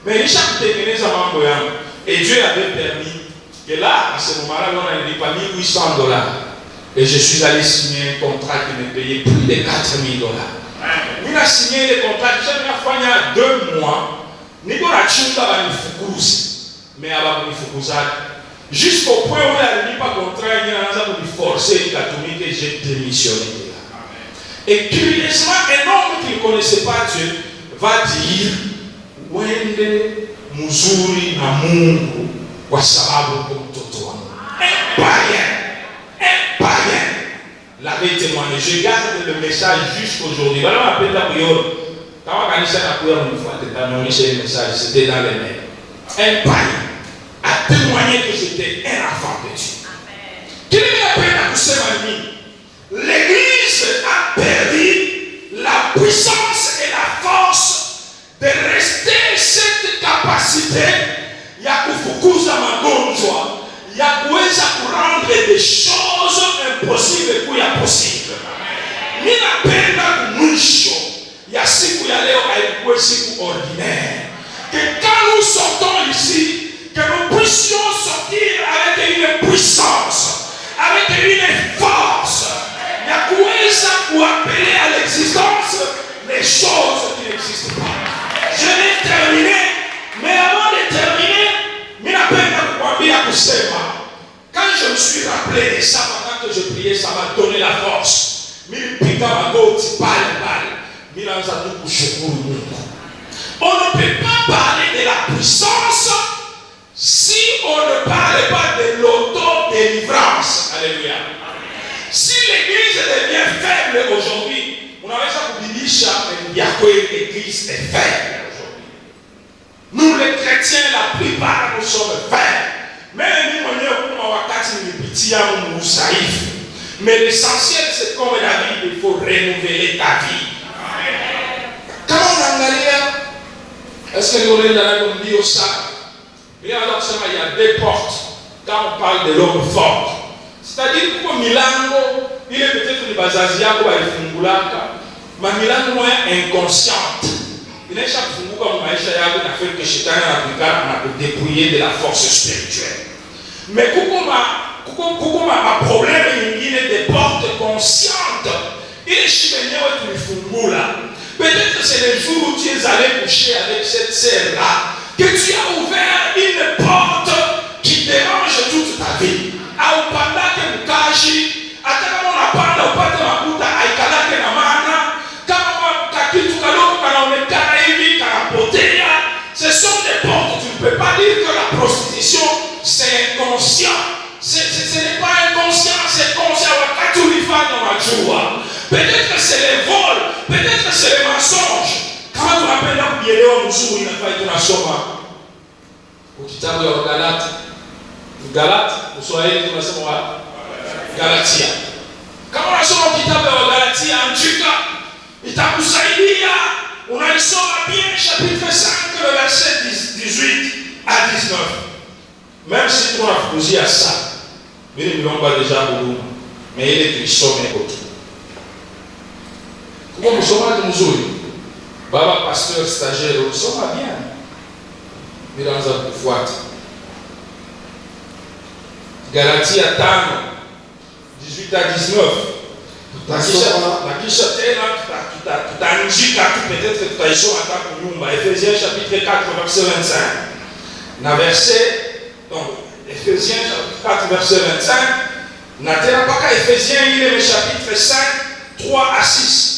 Mais chaque technique, ça m'a envoyé. Et Dieu avait permis que là, à ce moment-là, on a eu pas $1,800. Et je suis allé signer un contrat qui me payait plus de $4,000. Il a signé le contrat, j'ai fait 2 mois. Nous avons Foucault, mais avant de Foucault, jusqu'au point où il n'a pas contrat, il a forcé que j'ai démissionné. Et curieusement, un homme qui ne connaissait pas Dieu va dire Wende Muzuri na Mungu kwa sababu kwa mtoto wangu. Un païen l'avait témoigné. Je garde le message jusqu'aujourd'hui. Voilà ma peine d'ailleurs. Quand on a dit ça, le message, c'était dans les mails. Un païen a témoigné que j'étais un enfant de Dieu. Quelle est la peine à pousser ma vie? L'Église a perdu la puissance et la force de rester cette capacité ya kufukuza magonjwa, ya kuweza kurendre des choses impossibles kuya possible. Ninapenda mwisho ya siku ya leo haikuwe siku ordinaire. Que quand nous sortons ici, que nous puissions sortir avec une puissance, avec une force, il y a kuweza appeler à l'existence les choses qui n'existent pas. Je vais terminer, mais avant de terminer, quand je me suis rappelé de ça, pendant que je priais, ça m'a donné la force. On ne peut pas parler de la puissance si on ne parle pas de l'auto-délivrance. Alléluia. Si l'église devient faible aujourd'hui, on avait ça pour dire que l'église est faible aujourd'hui. Nous les chrétiens, la plupart, nous sommes faibles. Mais l'essentiel, c'est comme David, il faut renouveler ta vie. Quand on regarde, est-ce que nous avons dit au sac? Il y a 2 portes quand on parle de l'homme fort. C'est-à-dire que Milango, il est peut-être le Bazazia ou le Fungulaka, mais Milango est inconsciente. Il est chaque fois comme Maïcha Yago n'a fait que Chétan on a pu dépouiller de la force spirituelle. Mais Koukouma a problème, il est des portes conscientes. Il est chimené avec le Fungula. Peut-être que c'est le jour où tu es allé coucher avec cette sœur-là que tu as ouvert une porte qui dérange toute ta vie. Aupanda ke mukashi, ataka mona panda upate makuta aikalake na mana, kama kakitu kaloko kanaonekana hivi kanapotea. Ce sont des portes, tu ne peux pas dire que la prostitution c'est inconscient. Ce n'est pas inconscient, c'est conscient. Peut-être que c'est les vols, peut-être que c'est les mensonges. Kama tunapenda kujielewa mzuri inafaa tunasoma kitabu ya Galati, Kiswahili tunasema Galatia. Kama unasoma kitabu ya Galatia andika, itakusaidia. Unaisoma bien chapitre 5 le verset 18 à 19. Même si tu as posé à ça, mais nous l'avons déjà beaucoup, mais il est tuisome beaucoup. Comment nous sommes à Mouzouli? Baba pasteur stagiaire, nous sommes bien. Mais dans un pouvoir. Galatia 5, 18 à 19. Peut-être que tu as échoué en tant que Nyumba. Ephésiens chapitre 4, verset 25. Dans verset, donc, Ephésiens chapitre 4, verset 25. N'attendez pas qu'à Ephésiens, il est le chapitre 5, 3 à 6.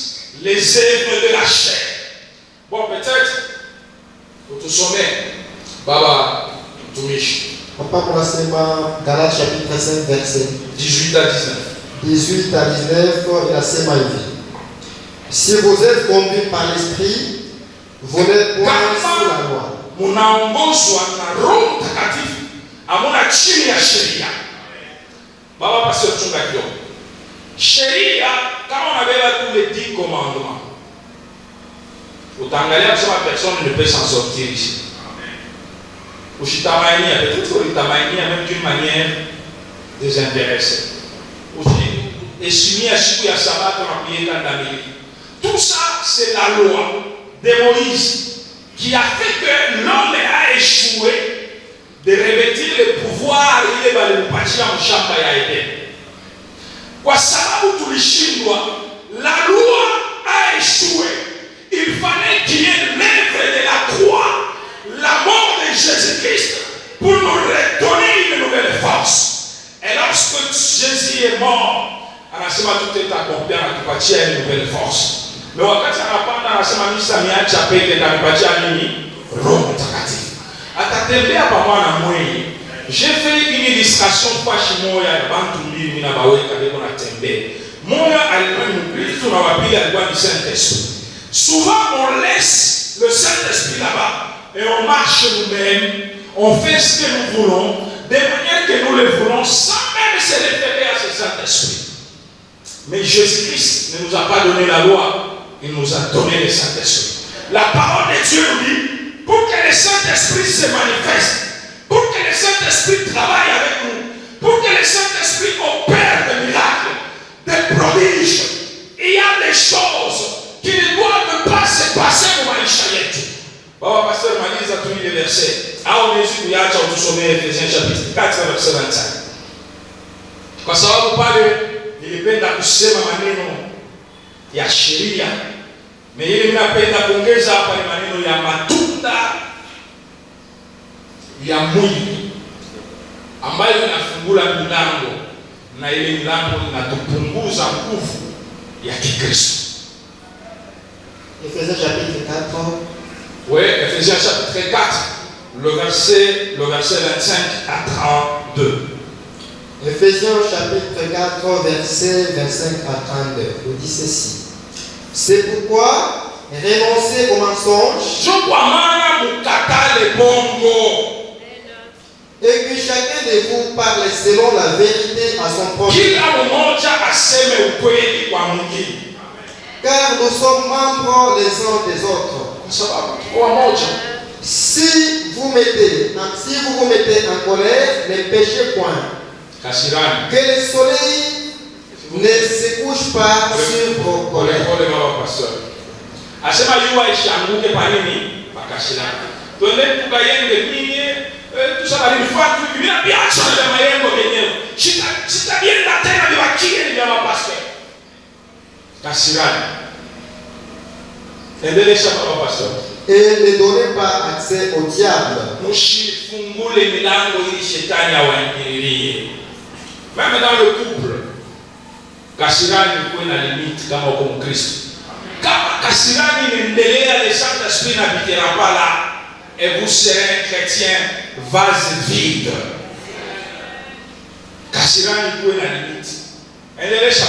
Les œuvres de la chair. Bon, peut-être, pour tout sommet, Baba, Tumish. Papa, pour la semaine, Galates chapitre 5, verset 18 à 19. 18 à 19, il a semaine. Si vous êtes conduits par l'esprit, Vous n'êtes point sous la loi. Munaongozwa na Roho Mtakatifu, hamuna chini ya sheria. Baba pastor chunga kidogo. Sheria kama unabeba tous les 10 commandements. Utaangalia kusema personne ne peut s'en sortir ici. Ushitamainia, peut-être ulitamainia même d'une manière désintéressée. Ushimia siku ya sabato na kuiweka ndani. Tout ça c'est la loi de Moïse qui a fait que l'homme a échoué de revêtir le pouvoir ile balimpatia mshamba ya Eden. Kwa sababu tulishindwa, la loi a échoué. Il fallait qu'il y ait l'œuvre de la croix, la mort de Jésus-Christ, pour nous redonner une nouvelle force. Et lorsque Jésus est mort, anasema tout est accompli, anatupatia une nouvelle force. Mais wakati anapanda anasema misa miacha peke atanipatia nini? Roho Mtakatifu. Atatembea pamoja na mwenye. J'ai fait une illustration kwa shimoya ya bantu mbili mimi na baweka beko na tembea. Moya alikuwa Mkristo na wa pili alikuwa ni Saint-Esprit. Souvent on laisse le Saint-Esprit là-bas et on marche nous-mêmes, on fait ce que nous voulons, de manière que nous le voulons sans même se référer à ce Saint-Esprit. Mais Jésus-Christ ne nous a pas donné la loi. Il nous a donné le Saint-Esprit. La parole de Dieu nous dit, pour que le Saint-Esprit se manifeste, pour que le Saint-Esprit travaille avec nous, pour que le Saint-Esprit opère des miracles, des prodiges, il y a des choses qui ne doivent pas se passer au maisha yetu. Baba pasteur maliza tu ile verset. Au Yesu kuacha utusomee Efesiens chapitre 4 verset 25. Kwa sababu pale nilipenda kusema maneno ya sheria. Mimi ninapenda kuongeza hapa ni maneno ya matunda ya mwili ambayo inafungula milango na ile milango inatupunguza nguvu ya Kikristo. Ephésiens chapitre 4. Oui, Ephésiens chapitre 4, le verset 25 à 32. Ephésiens chapitre 4, verset 25 à 32. Nous dit ceci. C'est pourquoi renoncez au mensonge et que chacun de vous parle selon la vérité à son prochain. Car nous sommes membres les uns des autres. Si vous vous mettez en colère, ne péchez point. Que le soleil ne se couche pas sur vos colères. Asema yuwa ishanguke pa nini? Pakashirani. Tuende tukayenge ninyi tusabalifuatu bila biacha na mayengo yenyewe. Sitabienda tena bibakie ni kama pastor. Kashirani. Endelesha baba pastor. Et ne donnez pas accès au diable. Mshifungule milango ili shetani awaingilie. Même dans le couple. Kasirani ikuwe na limite kama uko Mkristo. Kama kasirani inaendelea, le Saint-Esprit n'habitera pas là et vous serez un chrétien vase vide. Kasirani ikuwe na limite. Endelesha.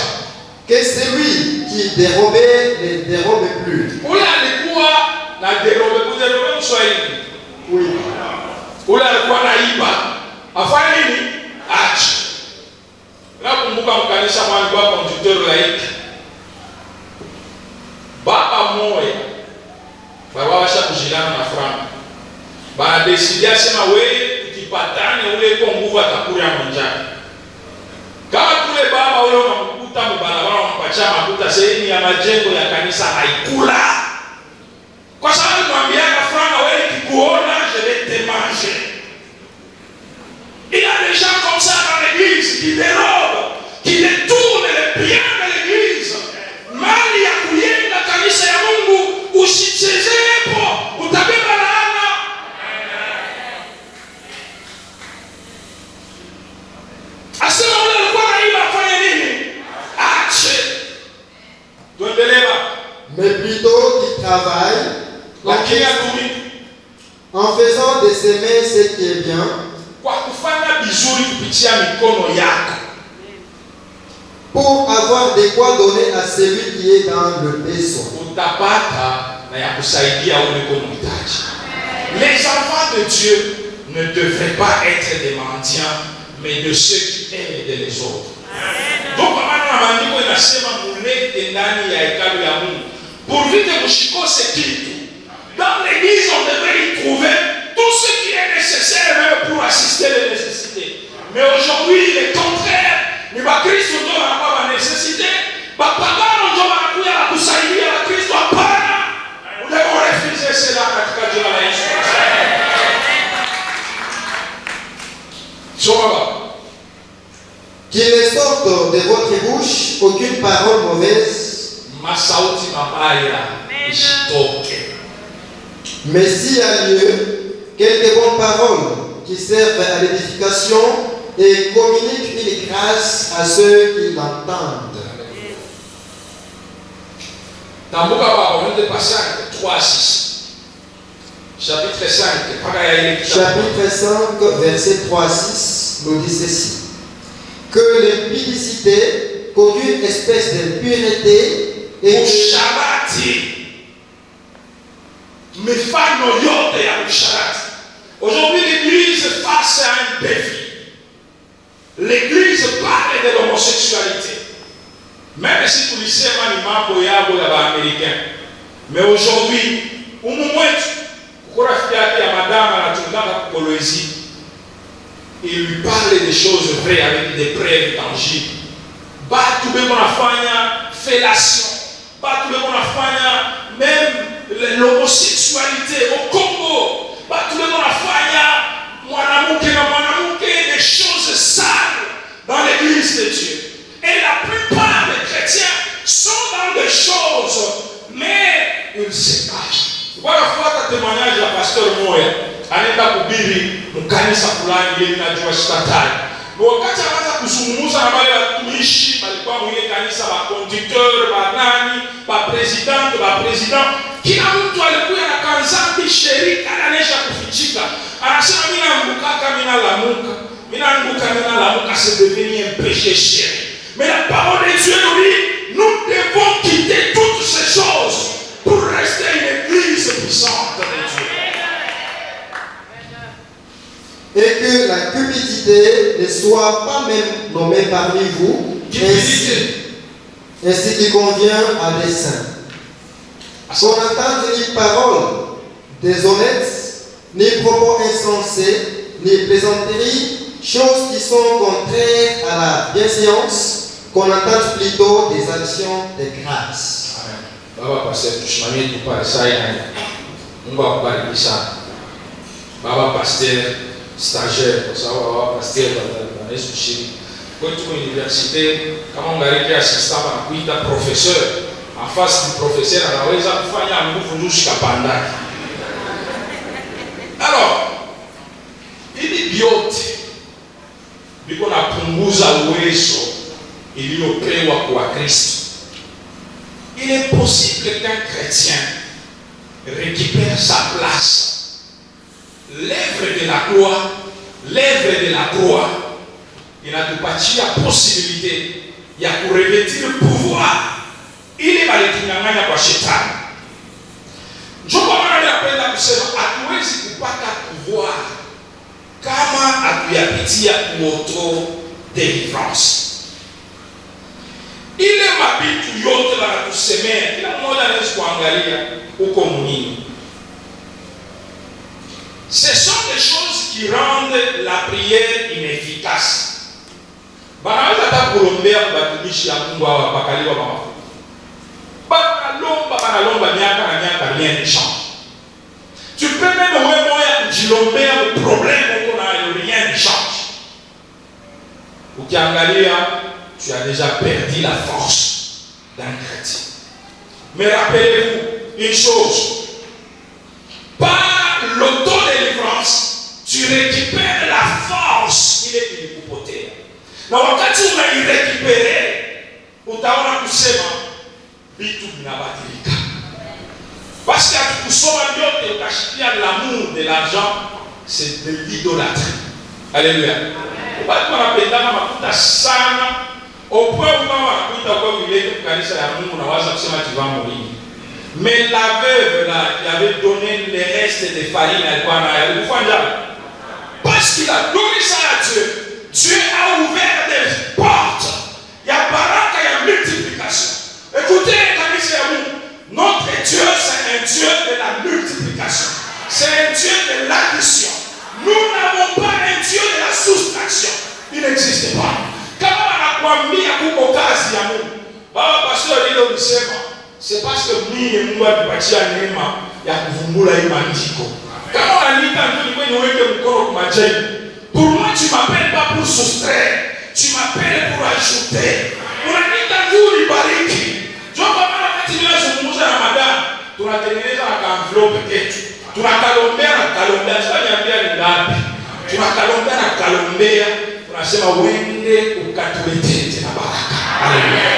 Que celui qui dérobait ne dérobe plus. Ule alikuwa na dérobe Mswahili. Oui. Ule alikuwa naiba. Afanye nini? Acha. Nakumbuka mkanisa mwani kwa conducteur laiki. Baba moya baba washa kujilana na franga. Ba decidia sema wewe tukipatane ule kwa nguvu atakuria mwanjani. Kama kule baba ule unamkuta mbarabara unampacha makuta sehemu ya majengo ya kanisa haikula. Kwa sababu mwambia franga wewe kikuona je vais te manger. Il y a des gens comme ça dans l'église qui dérobent, qui détournent les biens de l'église. Mali ya kujenga kanisa ya Mungu usichezepo, utabeba laana. Asema ule alikuwa naiba afanye nini? Ache. Tuendelee. Mais plutôt qu'il travaille en faisant de ses mains ce qui est bien. Kwa kufanya vizuri kupitia mikono yako. Pour avoir de quoi donner à celui qui est dans le besoin. Utapata na ya kusaidia ule mhitaji. Les enfants de Dieu ne devraient pas être des mendiants, mais de ceux qui aiment les autres. Donc maana maandiko inasema mulete ndani ya hekalu ya Mungu. Pourvu que mushikose kitu. Dans l'église on devrait y trouver tout ce qui est nécessaire même pour assister les nécessités. Mais aujourd'hui il est contraire. Ni bakristo ndio wanakuwa na nécessité. Bapagano ndio wanakuja na kusaidia Wakristo hapana. Unaweza refuser cela katika jina la Yesu. Qu'il ne sorte de votre bouche aucune parole mauvaise, mais s'il y a lieu, quelques bonnes paroles qui servent à l'édification et communiquent une grâce à ceux qui l'entendent. Chapitre 5, verset 3-6 nous dit ceci. Que l'impudicité, qu'aucune espèce d'impureté et aujourd'hui l'église face à un défi. L'église parle de l'homosexualité. Même si tu lycée ni mambo yabo ya ba-américain. Mais aujourd'hui, il lui parle des choses vraies avec des preuves tangibles. Batu beko nafanya fellation. Batu beko nafanya même l'homosexualité au Congo. Batu beko nafanya mwanamuke na mwanamuke, des choses sales dans l'église de Dieu. Et la plupart des chrétiens sont dans des choses, mais ils se cachent. Voilà le témoignage de pasteur Moya. Anaenda kuhubiri mkanisa fulani ile ninajua shikatai. Wakati anaanza kuzungumza na wale watumishi walikuwa mwenye kanisa wa conducteur, wa nani, wa president, kila mtu alikuwa na kanzambi shirika ananesha kufichika. Anasema mimi naanguka, c'est devenu un péché chéri. Mais la parole de Dieu nous dit, nous devons quitter toutes ces choses pour rester une église puissante de Dieu. Et que la cupidité ne soit pas même nommée parmi vous, ainsi qu'il convient à des saints. Qu'on n'entende ni paroles déshonnêtes, ni propos insensés, ni plaisanteries, choses qui sont contraires à la bienséance, qu'on entende plutôt des actions de grâce. Amen. Baba pasteur tushimamie tupale sai Mungu akubariki sana. Baba pasteur stagiaire kwa sababu baba pasteur anaweza kushiriki. Kwetu universite kama ungariki assistant na kuita professeur, en face du professeur anaweza kufanya nguvu ndushi kapanda. Alors, ili biote biko napunguza uwezo iliyopewa kwa Kristo. Il est possible qu'un chrétien récupère sa place. L'œuvre de la croix, inatupatia possibilité ya kurevêtir pouvoir ili balitunyang'anya kwa shetani. Ndio kwa maana napenda kusema hatuwezi kupata pouvoir kama hatuyapitia moto délivrance. Ile mabitu yote wanatusemea, kila mmoja anaweza kuangalia uko mnini. Ce sont des choses qui rendent la prière inefficace. Banaweza hata kulombea kubatumishi ya Mungu au bakaliwa kwa mafuta. Banalomba miaka na miaka, rien ne change. Tu peux même wewe moya kujilombea problème uko nayo, rien ne change. Ukiangalia, tu as déjà perdu la force d'un chrétien. Mais rappelez-vous une chose, par l'autodélivrance, tu récupères la force ile ilikupotea. Na wakati unairekipere, utaona kusema vitu vinabadilika. Parce que hatukusoma vyote ukashikia l'amour de l'argent, c'est de l'idolâtrie. Alléluia. Watu wanapendana mafuta sana, au point où wanakuita kwa vile kanisa ya Mungu na waza kusema tivamo hii. Mais la veuve là, qui avait donné les restes de farine à parce qu'il a donné ça à Dieu, Dieu a ouvert des portes. Il y a baraka, il y a multiplication. Écoutez, notre Dieu, c'est un Dieu de la multiplication. C'est un Dieu de l'addition. Nous n'avons pas un Dieu de la soustraction. Il n'existe pas. Kama anakuambia kuko kazi ya Mungu. Baba pastor leo nisema, c'est parce que mimi Mungu atupatia neema ya kuvumbula hii maandiko. Kama unaniita ndio ni wewe niweke mkono kwa majeni. Pour moi tu m'appelles pas pour soustraire, tu m'appelles pour ajouter. Unaniita ndio nibariki. Ndio kwa maana wakati ninazungumza na madam, tunatengeneza na envelope ketu. Tunakalombea na kalombea, tunaniambia ni ngapi? Tunakalombea na kalombea. Tunasema wende ukatuletete na baraka. Alléluia.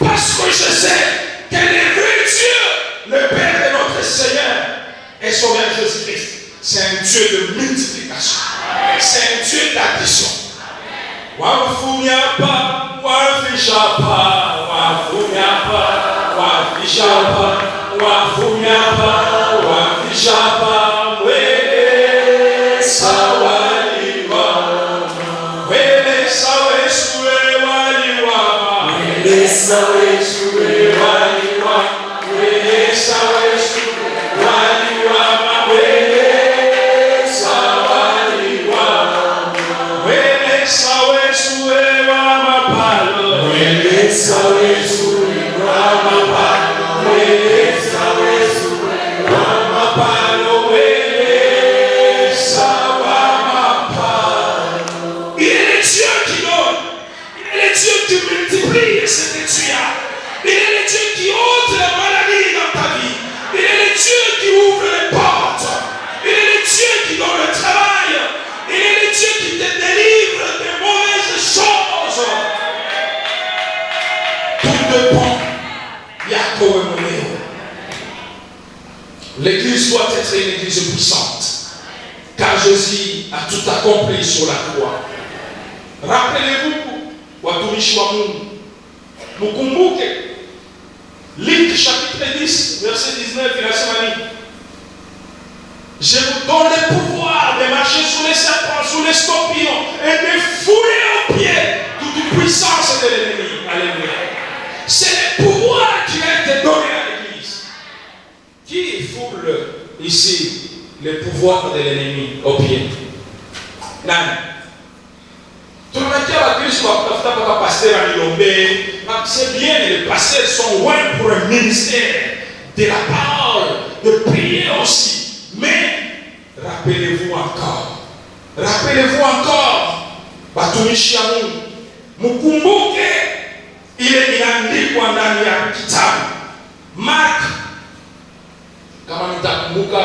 Parce que je sais que le vrai Dieu, le Père de notre Seigneur et Sauveur Jésus-Christ, c'est un Dieu de multiplication. C'est un Dieu d'addition. Wafunyapa, wafishapa, wafunyapa, wafishapa, wafunyapa, wafishapa, mwele sawa. L'église doit être une église puissante, car Jésus a tout accompli sur la croix. Rappelez-vous, watumishi wa Mungu, mukumbuke Luc chapitre 10, verset 19, il a dit: je vous donne le pouvoir de marcher sous les serpents, sous les scorpions et de fouler aux pieds toute puissance de l'ennemi. Alléluia. C'est le pouvoir qui a été donné à l'église. Qui foule ici le pouvoir de l'ennemi aux pieds? Nani? C'est bien, les pasteurs sont loin pour un ministère de la parole, de prier aussi. Mais rappelez-vous encore, watumishi wa Mungu, mkumbuke ile inaandikwa ndani ya kitabu Mark. Kama nitakumbuka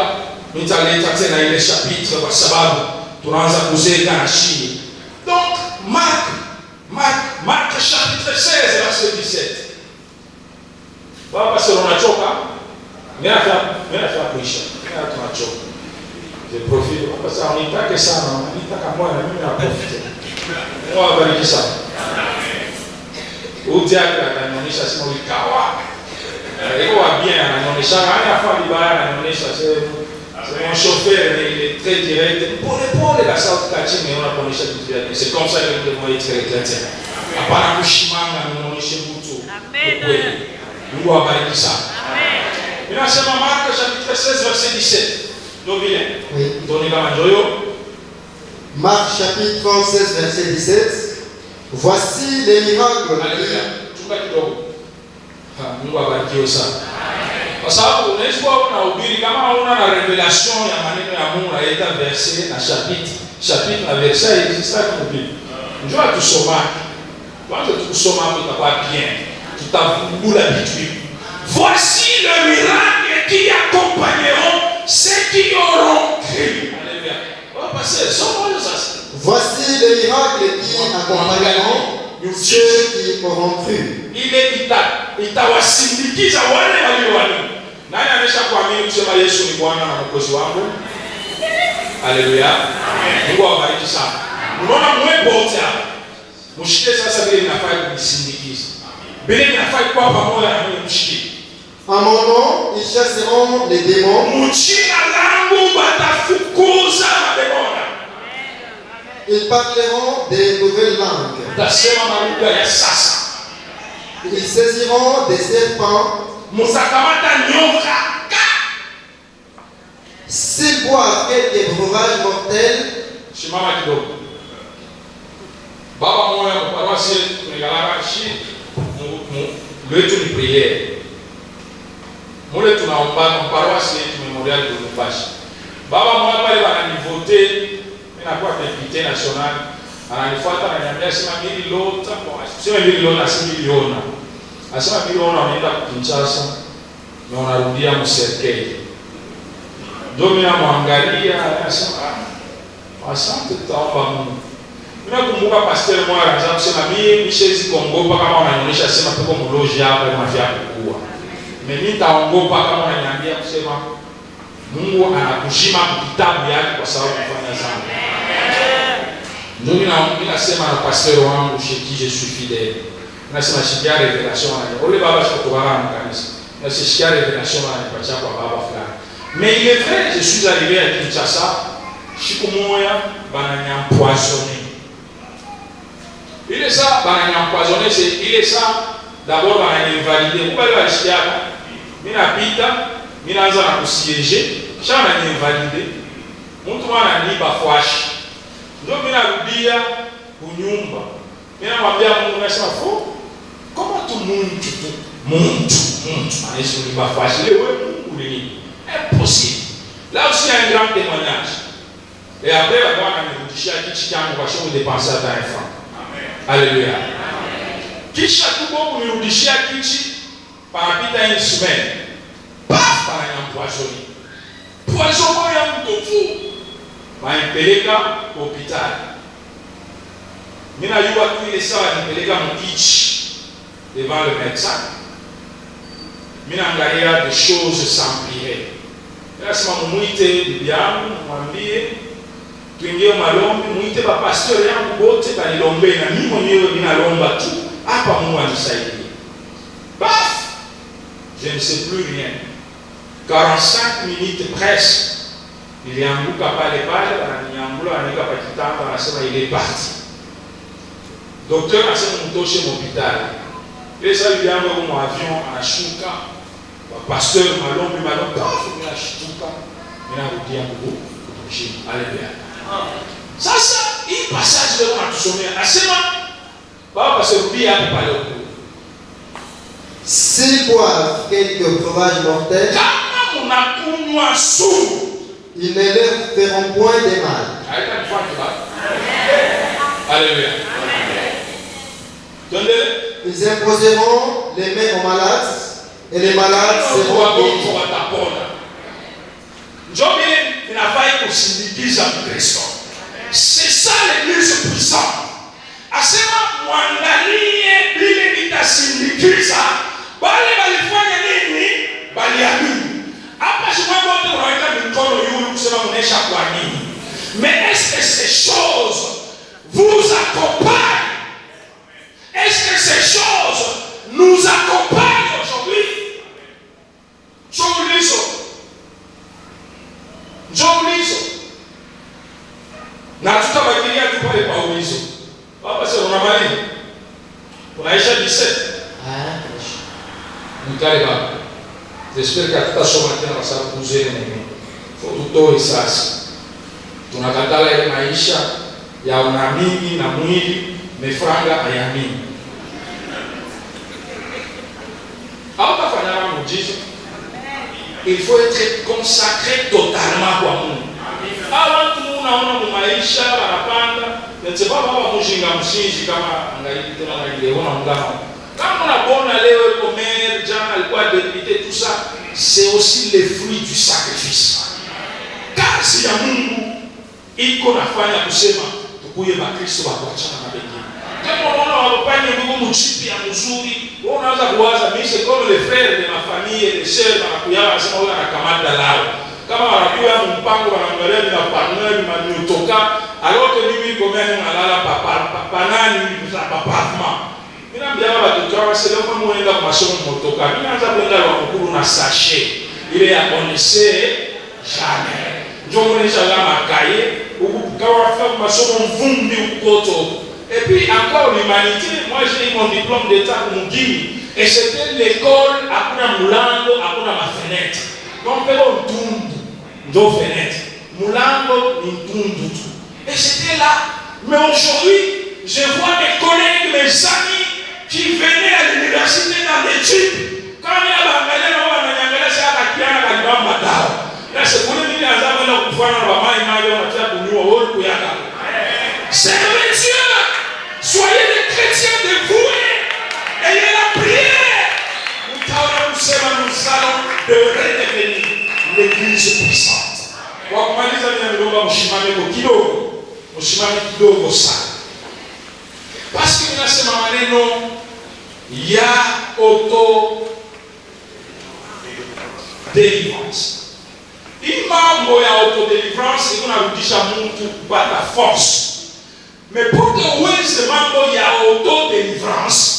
nitaleta tena ile chapitre kwa sababu tunaanza kuzeka na shida. Donc Marc chapitre 16 verset 17. Baba sasa unachoka? Ninafa kuisha. Tunachoka. Je profite kwa sababu nitake sana, nitaka mwana mimi na profite. Mungu abariki sana. Udiaka ananionyesha sema ikawa. Iko bien ananionyesha haya fa vibaya ananionyesha sema mon chauffeur il est très direct. Pole la sauti kachini unapoonyesha kitu yake. C'est comme ça que nous devons être chrétiens. Hapana kushimanga unaonyesha mtu. Amen. Mungu abariki sana. Amen. Ninasema Marc chapitre 16 verset 17. Donc bien. Oui. Donnez la main. Marc chapitre 16 verset 17. Voici les miracles. Alléluia. Chunga kidogo. Mungu abariki sana. Kwa sababu unaweza kuwa unahubiri kama una na revelation ya maneno ya Mungu na leta verset na chapitre na verset existe kuhubiri. Njoo tusoma. Kwanza tukusoma hapo itakuwa bien. Tutavumbula vitu hivi. Voici le miracle qui accompagneront ceux qui auront cru. Alléluia. On va passer ça. Voici les miracles qui accompagneront ceux qui auront cru. Itawasindikiza wale walioamini. Nani ameshakuamini kusema Yesu ni Bwana na Mwokozi wangu? Haleluya. Mungu awabariki sana. Unaona mwepo wote hapa. Mshike sasa vile inafaa kusindikiza. Bila inafaa kuwa pamoja na mshike. En mon nom, ils chasseront les démons. Ils parleront des nouvelles langues. Ils saisiront des serpents. S'ils boivent quelques breuvages mortels. Baba moya paroisse tunagalaka shi lwetu ni prière. Mule tunaomba paroisse yetu Memorial de Lubumbashi. Baba moya pale wananivote inakuwa député national. Ananifuata ananiambia sema mimi lota, sema mimi lota si miliona. Asema miliona wanaenda Kinshasa na wanarudia mserkei. Ndio mimi namwangalia anasema asante taomba Mungu. Nakumbuka pastor mmoja anaanza kusema mimi nishezi kuongopa kama wananionyesha sema tuko mloji hapa na mafia kukua. Mimi nitaongopa kama wananiambia kusema Mungu anakushima kitabu yake kwa sababu kufanya zambi. Ndio mimi nasema na pastor wangu chez je suis fidèle. Nasema shikia revelation na ole baba sikutoka kama kanisa. Na shikia revelation na nipatia kwa baba fulani. Mais il est vrai, je suis arrivé à Kinshasa, siku moja bananyampoisonné. Il est ça, empoisonné, il est ça, d'abord invalidé. Vous pouvez le acheter, mina pita, mina anza na kusiéger, chama invalidé. Mtu ana niba fwashi. Ndio mina rudia kunyumba. Mina mwambia Mungu nasema fo, kama tu Mungu anaishi niba fwashi. Leo Mungu ni impossible. Là aussi il y a un grand témoignage. Et après la Bwana anirudishia kichi changu kwa sababu dépenser à un franc. Alléluia. Kisha tuko kunirudishia kichi parapita une semaine. Paf pananyampoisonné. Poison moya mtoto. Wanipeleka hospitali. Mimi najua tu ile sawa nipeleka mkichi devant le médecin. Mimi naangalia des choses s'empirer. Lazima mumuite bibi yangu mwambie tuingie malombi, muite ba pasteur yangu wote balilombe na mimi mwenyewe ninalomba tu hapa Mungu anisaidie. Baf! Je ne sais plus rien. 45 minutes presque. Nilianguka pale ananiambia anika pa kitanda anasema il est parti. Docteur anasema mtoshe hospitali. Pesa bibi yangu kwa avion anashuka. Ba pasteur malombi paf anashuka. Ninarudia Mungu kutushika. Haleluya. Sasa hii passage leo natusomea asema baba serudia hapo pale huko. S'ils boivent quelques breuvages mortels, kama mnakunywa sumu, ils ne leur feront point de mal. Alléluia. Ils imposeront les mains aux malades et les malades seront guéris. C'est ça l'église puissante. Asema mwangalie bile nitasindikiza bale balifanya nini baliamini. Hapa shimwa wote unaweka mikono yule kusema mnaisha kwa nini. Mais est-ce que ces choses vous accompagnent? Est-ce que ces choses nous accompagnent aujourd'hui? Njoulizo. Na tutabakilia tu pale kwa ulizo. Baba sasa unamaliza. Unaisha 17. Mkale baba. J'espère que tutasoma tena kwa sababu kuzeni nini. Tutoe sasa. Tunakatala ile maisha ya unaamini na mwili mefranga hayamini. Hautafanya muujiza. Il faut être consacré totalement kwa Mungu. Hawa tunaona maisha barapanda, ndio baba mshinga mshinji kama angalia tena analiona ngao. Kama unabona leo iko maire, jana alikuwa député, tout ça, c'est aussi le fruit du sacrifice. Kazi ya Mungu iko nafanya kusema tukuye Bakristo wa kuachana na wengine. Kama unaona wapanye Mungu mchipi ya mzuri, wewe unaanza kuwaza mimi c'est comme les frères de ma famille, les sœurs wanakuya wanasema wewe anakamata lao. Kama wanakuya mpango wanaangalia ni partner maniotoka, alors que mimi komea ni nalala papa nani ni papa. Mimi Nambia watoto wangu sasa leo muenda kwa masomo motoka. Mimi naanza kwenda kwa mkuru na sachet. Ile ya connaissez jamais. Ndio mnaisha kama kaye, ukawa faire masomo mvumbi ukoto. Et puis encore l'humanité, moi j'ai eu mon diplôme d'état mungini et c'était l'école hakuna mulango, hakuna mafenêtre. Donc pelo ntundu, ndo fenêtre. Mulango ni ntundu tu. Et c'était là. Mais aujourd'hui, je vois mes collègues, mes amis qui venaient à l'université dans des tubes. Quand il y a l'anglais, on va y aller à la kiana la gamba dao. Là c'est pour les milliers d'années là pour voir la maman image on a fait pour nous au kuyaka. Servez Dieu. Soyez des chrétiens dévoués. Ayez la prière. Nous allons redevenir l'église puissante. Wakumaliza ninaomba mshimame kidogo. Mshimame kidogo sana. Parce que ninasema maneno ya auto délivrance. Hii mambo ya auto délivrance inarudisha mtu kupata force. Mais pour que uweze mambo ya auto délivrance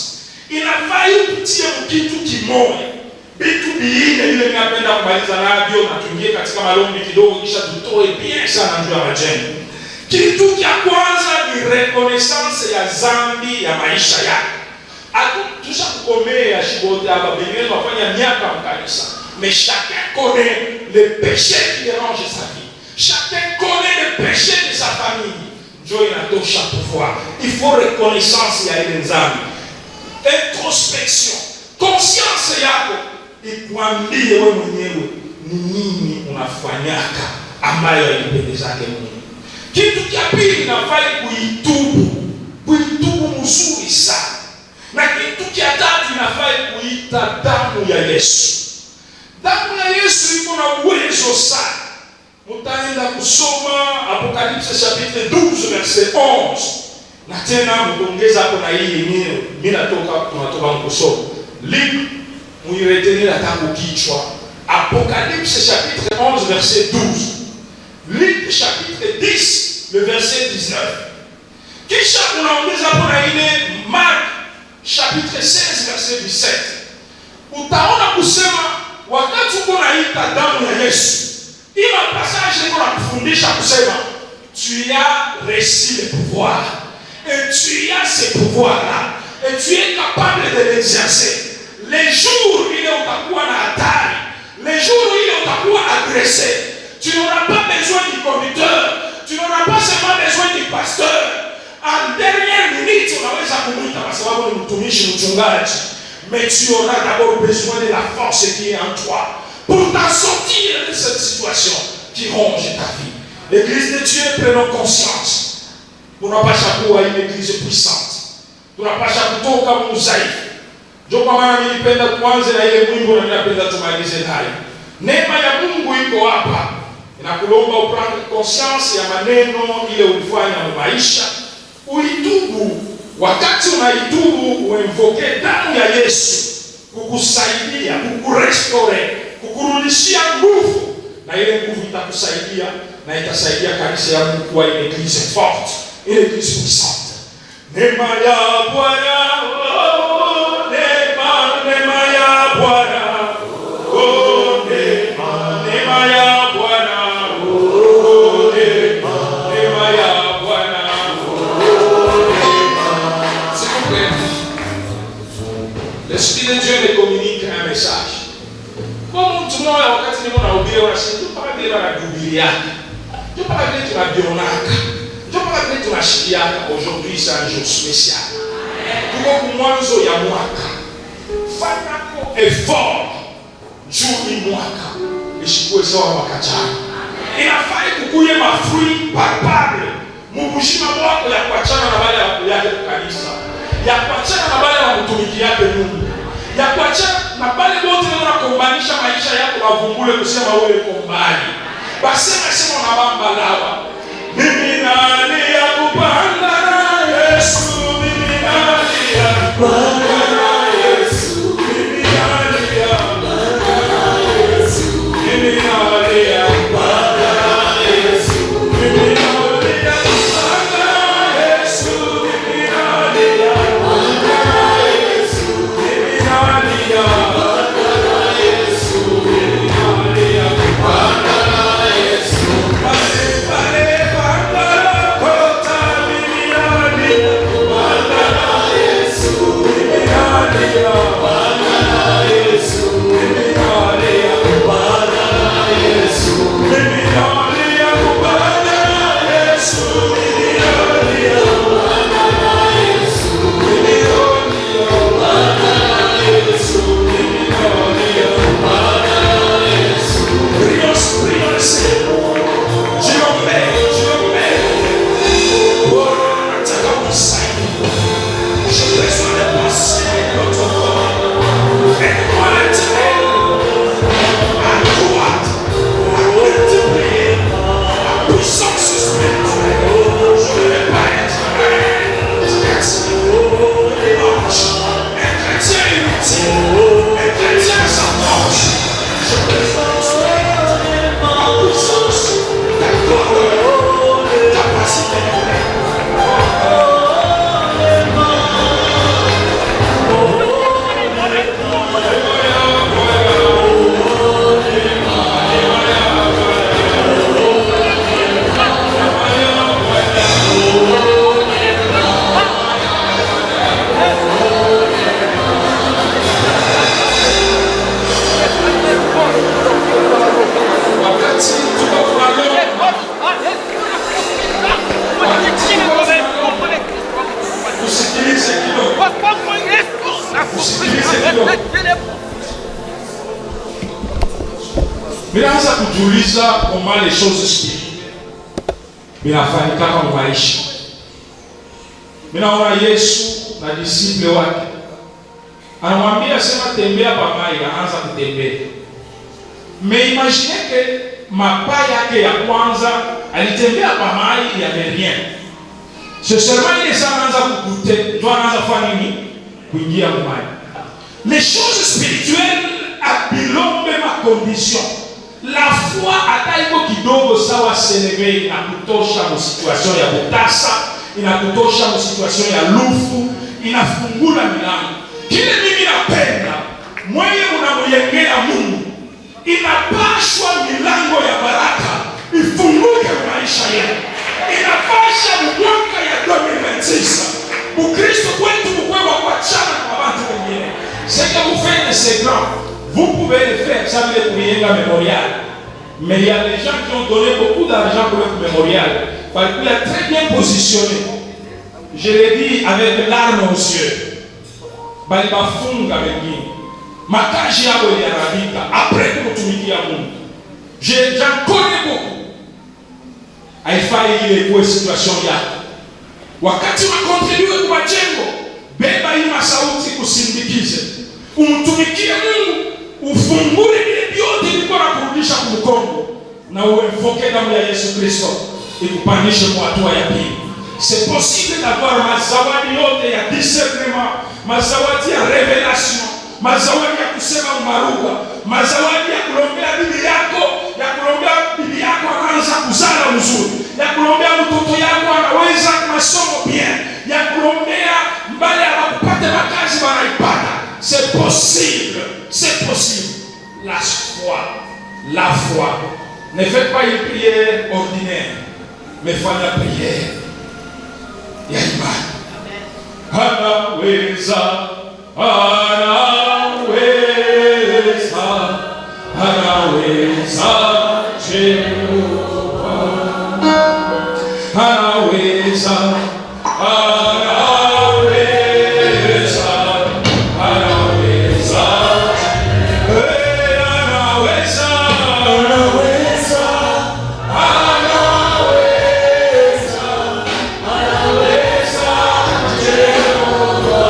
inafaa upitie kitu kimoja. Vitu viine ile ninapenda kumaliza navyo na tuingie katika malombi kidogo kisha tutoe bien sana ndio ya majengo. Kitu cha kwanza ni reconnaissance ya zambi ya maisha yako. Tusha kukomea shibote hapa bengine wafanya miaka mkanisa. Mais chacun connaît le péché qui dérange sa vie. Chacun connaît le péché de sa famille. Dieu inatosha pouvoir. Il faut reconnaissance ya ile zambi. Introspection. Conscience yako ikuambie wewe mwenyewe ni nini unafanyaka ambayo haipendezake Mungu. Kitu cha pili nafai kuitubu mzuri sana. Na kitu cha tatu nafai kuita damu ya Yesu. Damu ya Yesu iko na uwezo sana. Mtaenda kusoma Apocalypse chapitre 12 verset 11. Na tena mtaongeza hapo na hii yenyewe. Mimi tunatoka kusoma. Luc muiretenir tangu kichwa. Apocalypse chapitre 11 verset 12. Luc chapitre 10 le verset 19. Kisha unaongeza hapo na ile Marc chapitre 16 verset 17. Utaona kusema wakati uko naita damu ya Yesu. Ima passage iko nakufundisha kusema tu as reçu le pouvoir et tu as ce pouvoir là et tu es capable de l'exercer. Les jours où il utakuwa na hatari, les jours où il utakuwa agressé, tu n'auras pas besoin du conducteur, tu n'auras pas seulement besoin du pasteur. En dernière minute unaweza kumuita kwa sababu ni mtumishi mchungaji, mais tu auras d'abord besoin de la force qui est en toi pour t'en sortir de cette situation qui ronge ta vie. L'église de Dieu, prenons conscience. Tunapasha kuwa une église puissante. Tunapasha kutoka muzaifu. Ndio kwa maana nilipenda kuanza na ile mwimbo na ninapenda tumalize nayo. Neema ya Mungu iko hapa. Ninakuomba uprendre conscience ya maneno ile ulifanya kwa maisha. Uitubu. Wakati unaitubu, uinvoke damu ya Yesu kukusaidia, kukurestore, kukurudishia nguvu. Na ile nguvu itakusaidia na itasaidia kanisa ya Mungu kuwa ile église forte, ile église puissante. Neema ya Bwana, neema ya Bwana, neema ya Bwana, neema ya Bwana. S'il vous plaît, l'Esprit de Dieu me communique un message. Comme tout le monde, wakati nimo na ubiri wanasema mpaka vile wanadubiliana. Ndio mpaka vile tunabionaka. Ndio mpaka vile tunashikiana. Aujourd'hui c'est un jour spécial. Tuko kumwanzo ya mwaka. Fanya ko effort. Juu mwaka. Ishikue sawa mwaka jana. Inafai kukuye mafui palpable. Mubushima mwako ya kuachana na wale yake kanisa. Ya kuachana na wale wa mtumiki yake Mungu. Ya kuachana na pale wote wanakombanisha maisha yako wavumbule kusema wewe uko mbali. Basi sema unabamba lawa. Mimi nani ya kupanda na Yesu, mimi nani ya kupanda na Yesu, mimi nani ya kupanda na Yesu, mimi nani ya kupanda na Yesu, mimi nani ya kupanda na Yesu, mimi nani ya kupanda na Yesu. kidogo. Minaanza kujiuliza comment les choses spirituelles binafanyika kwa maisha. Minaona Yesu na disciple wake anamwambia sema tembea pa maji, anaanza kutembea. Mais imaginez que mapa yake ya kwanza alitembea pa maji, il y avait rien. C'est seulement il anaanza kukute, ndio anaanza kufanya nini? Kuingia maji. Les choses spirituelles abilombe ma condition. La foi ataiko kidogo sawa s'élever inakutosha mu situation ya butasa, inakutosha mu situation ya lufu, inafungula milango. Kile mimi napenda mwenye unamyengea Mungu, inapashwa milango ya baraka ifunguke maisha yako. Inapasha mwaka ya 2026 Mkristo kwetu mkwewa kuachana na watu wengine. C'est que vous faites de ces grands, vous pouvez le faire, ça veut dire pour le mémorial. Mais il y a des gens qui ont donné beaucoup d'argent pour le mémorial, parce qu'il est très bien positionné. Je l'ai dit avec l'arme aux yeux. Bali bafunga wengine. Makaji yao yanarabika après kutumikia Mungu. J'en connais beaucoup. Haifai ile kwa situation yako. Wakati unakontribute kwa jengo, beba hii masauti kusindikize. Umtumikie Mungu, ufungule vile vyote vilikuwa nakurudisha kumkongo na uemfoke damu ya Yesu Kristo ikupandishe kwa hatua ya pili. C'est possible d'avoir mazawadi yote ya discernement, mazawadi ya revelation, mazawadi ya kusema maruga, mazawadi ya kulombea bibi yako, ya kulombea bibi yako anaanza kuzala uzuri, ya kulombea mtoto yako anaweza masomo bien, ya kulombea mbali ya kupata makazi wanaipata. C'est possible, c'est possible. La foi. Ne faites pas une prière ordinaire, mais faites la prière ya imani. Anaweza, anaweza, anaweza, Jehova. Anaweza, anaweza, anaweza, anaweza, anaweza, anaweza, Jehova.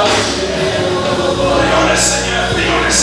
Anaweza,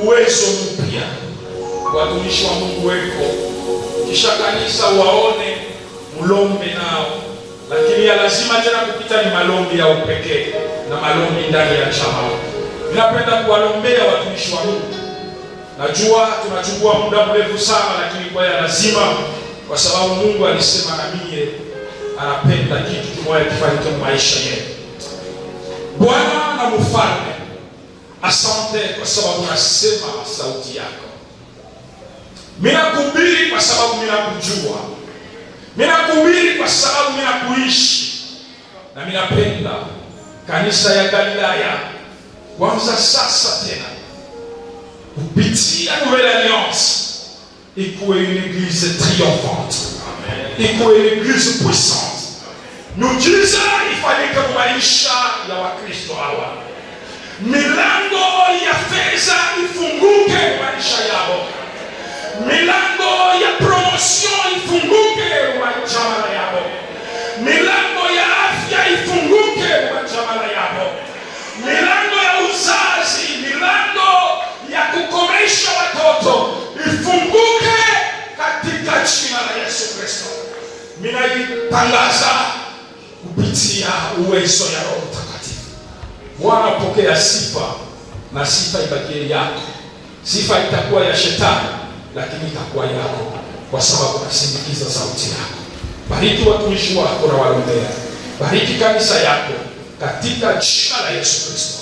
uwezo mpya watumishi wa Mungu weko, kisha kanisa waone mlombe nao, lakini ya lazima tena kupita ni malombi ya upekee na malombi ndani ya chama. Ninapenda kuwalombea watumishi wa Mungu. Najua tunachukua muda mrefu sana, lakini kwa ya lazima, kwa sababu Mungu alisema na mimi anapenda kitu kimoja kifanyike maisha yetu. Bwana na Mfalme, asante kwa sababu nasema sauti yako. Minakuhubiri kwa sababu minakujua. Minakuhubiri kwa sababu minakuishi. Na minapenda kanisa ya Galilaya kwanza sasa tena kupitia Nouvelle Alliance ikuwe une église triomphante, ikuwe une église puissante. Miujiza ifanyike maisha ya Wakristo hawa. Milango ya fedha ifunguke maisha yao. Milango ya promotion ifunguke kwa jamaa yao. Milango ya afya ifunguke kwa jamaa yao. Milango ya uzazi, milango ya kukomesha watoto ifunguke katika jina la Yesu Kristo. Ninaitangaza kupitia uwezo ya Roho Mtakatifu. Bwana, pokea sifa, na sifa ibakie yako. Sifa itakuwa ya shetani, lakini itakuwa yako kwa sababu nasindikiza sauti yako. Bariki watumishi wako na waombea. Bariki kanisa yako katika jina la Yesu Kristo.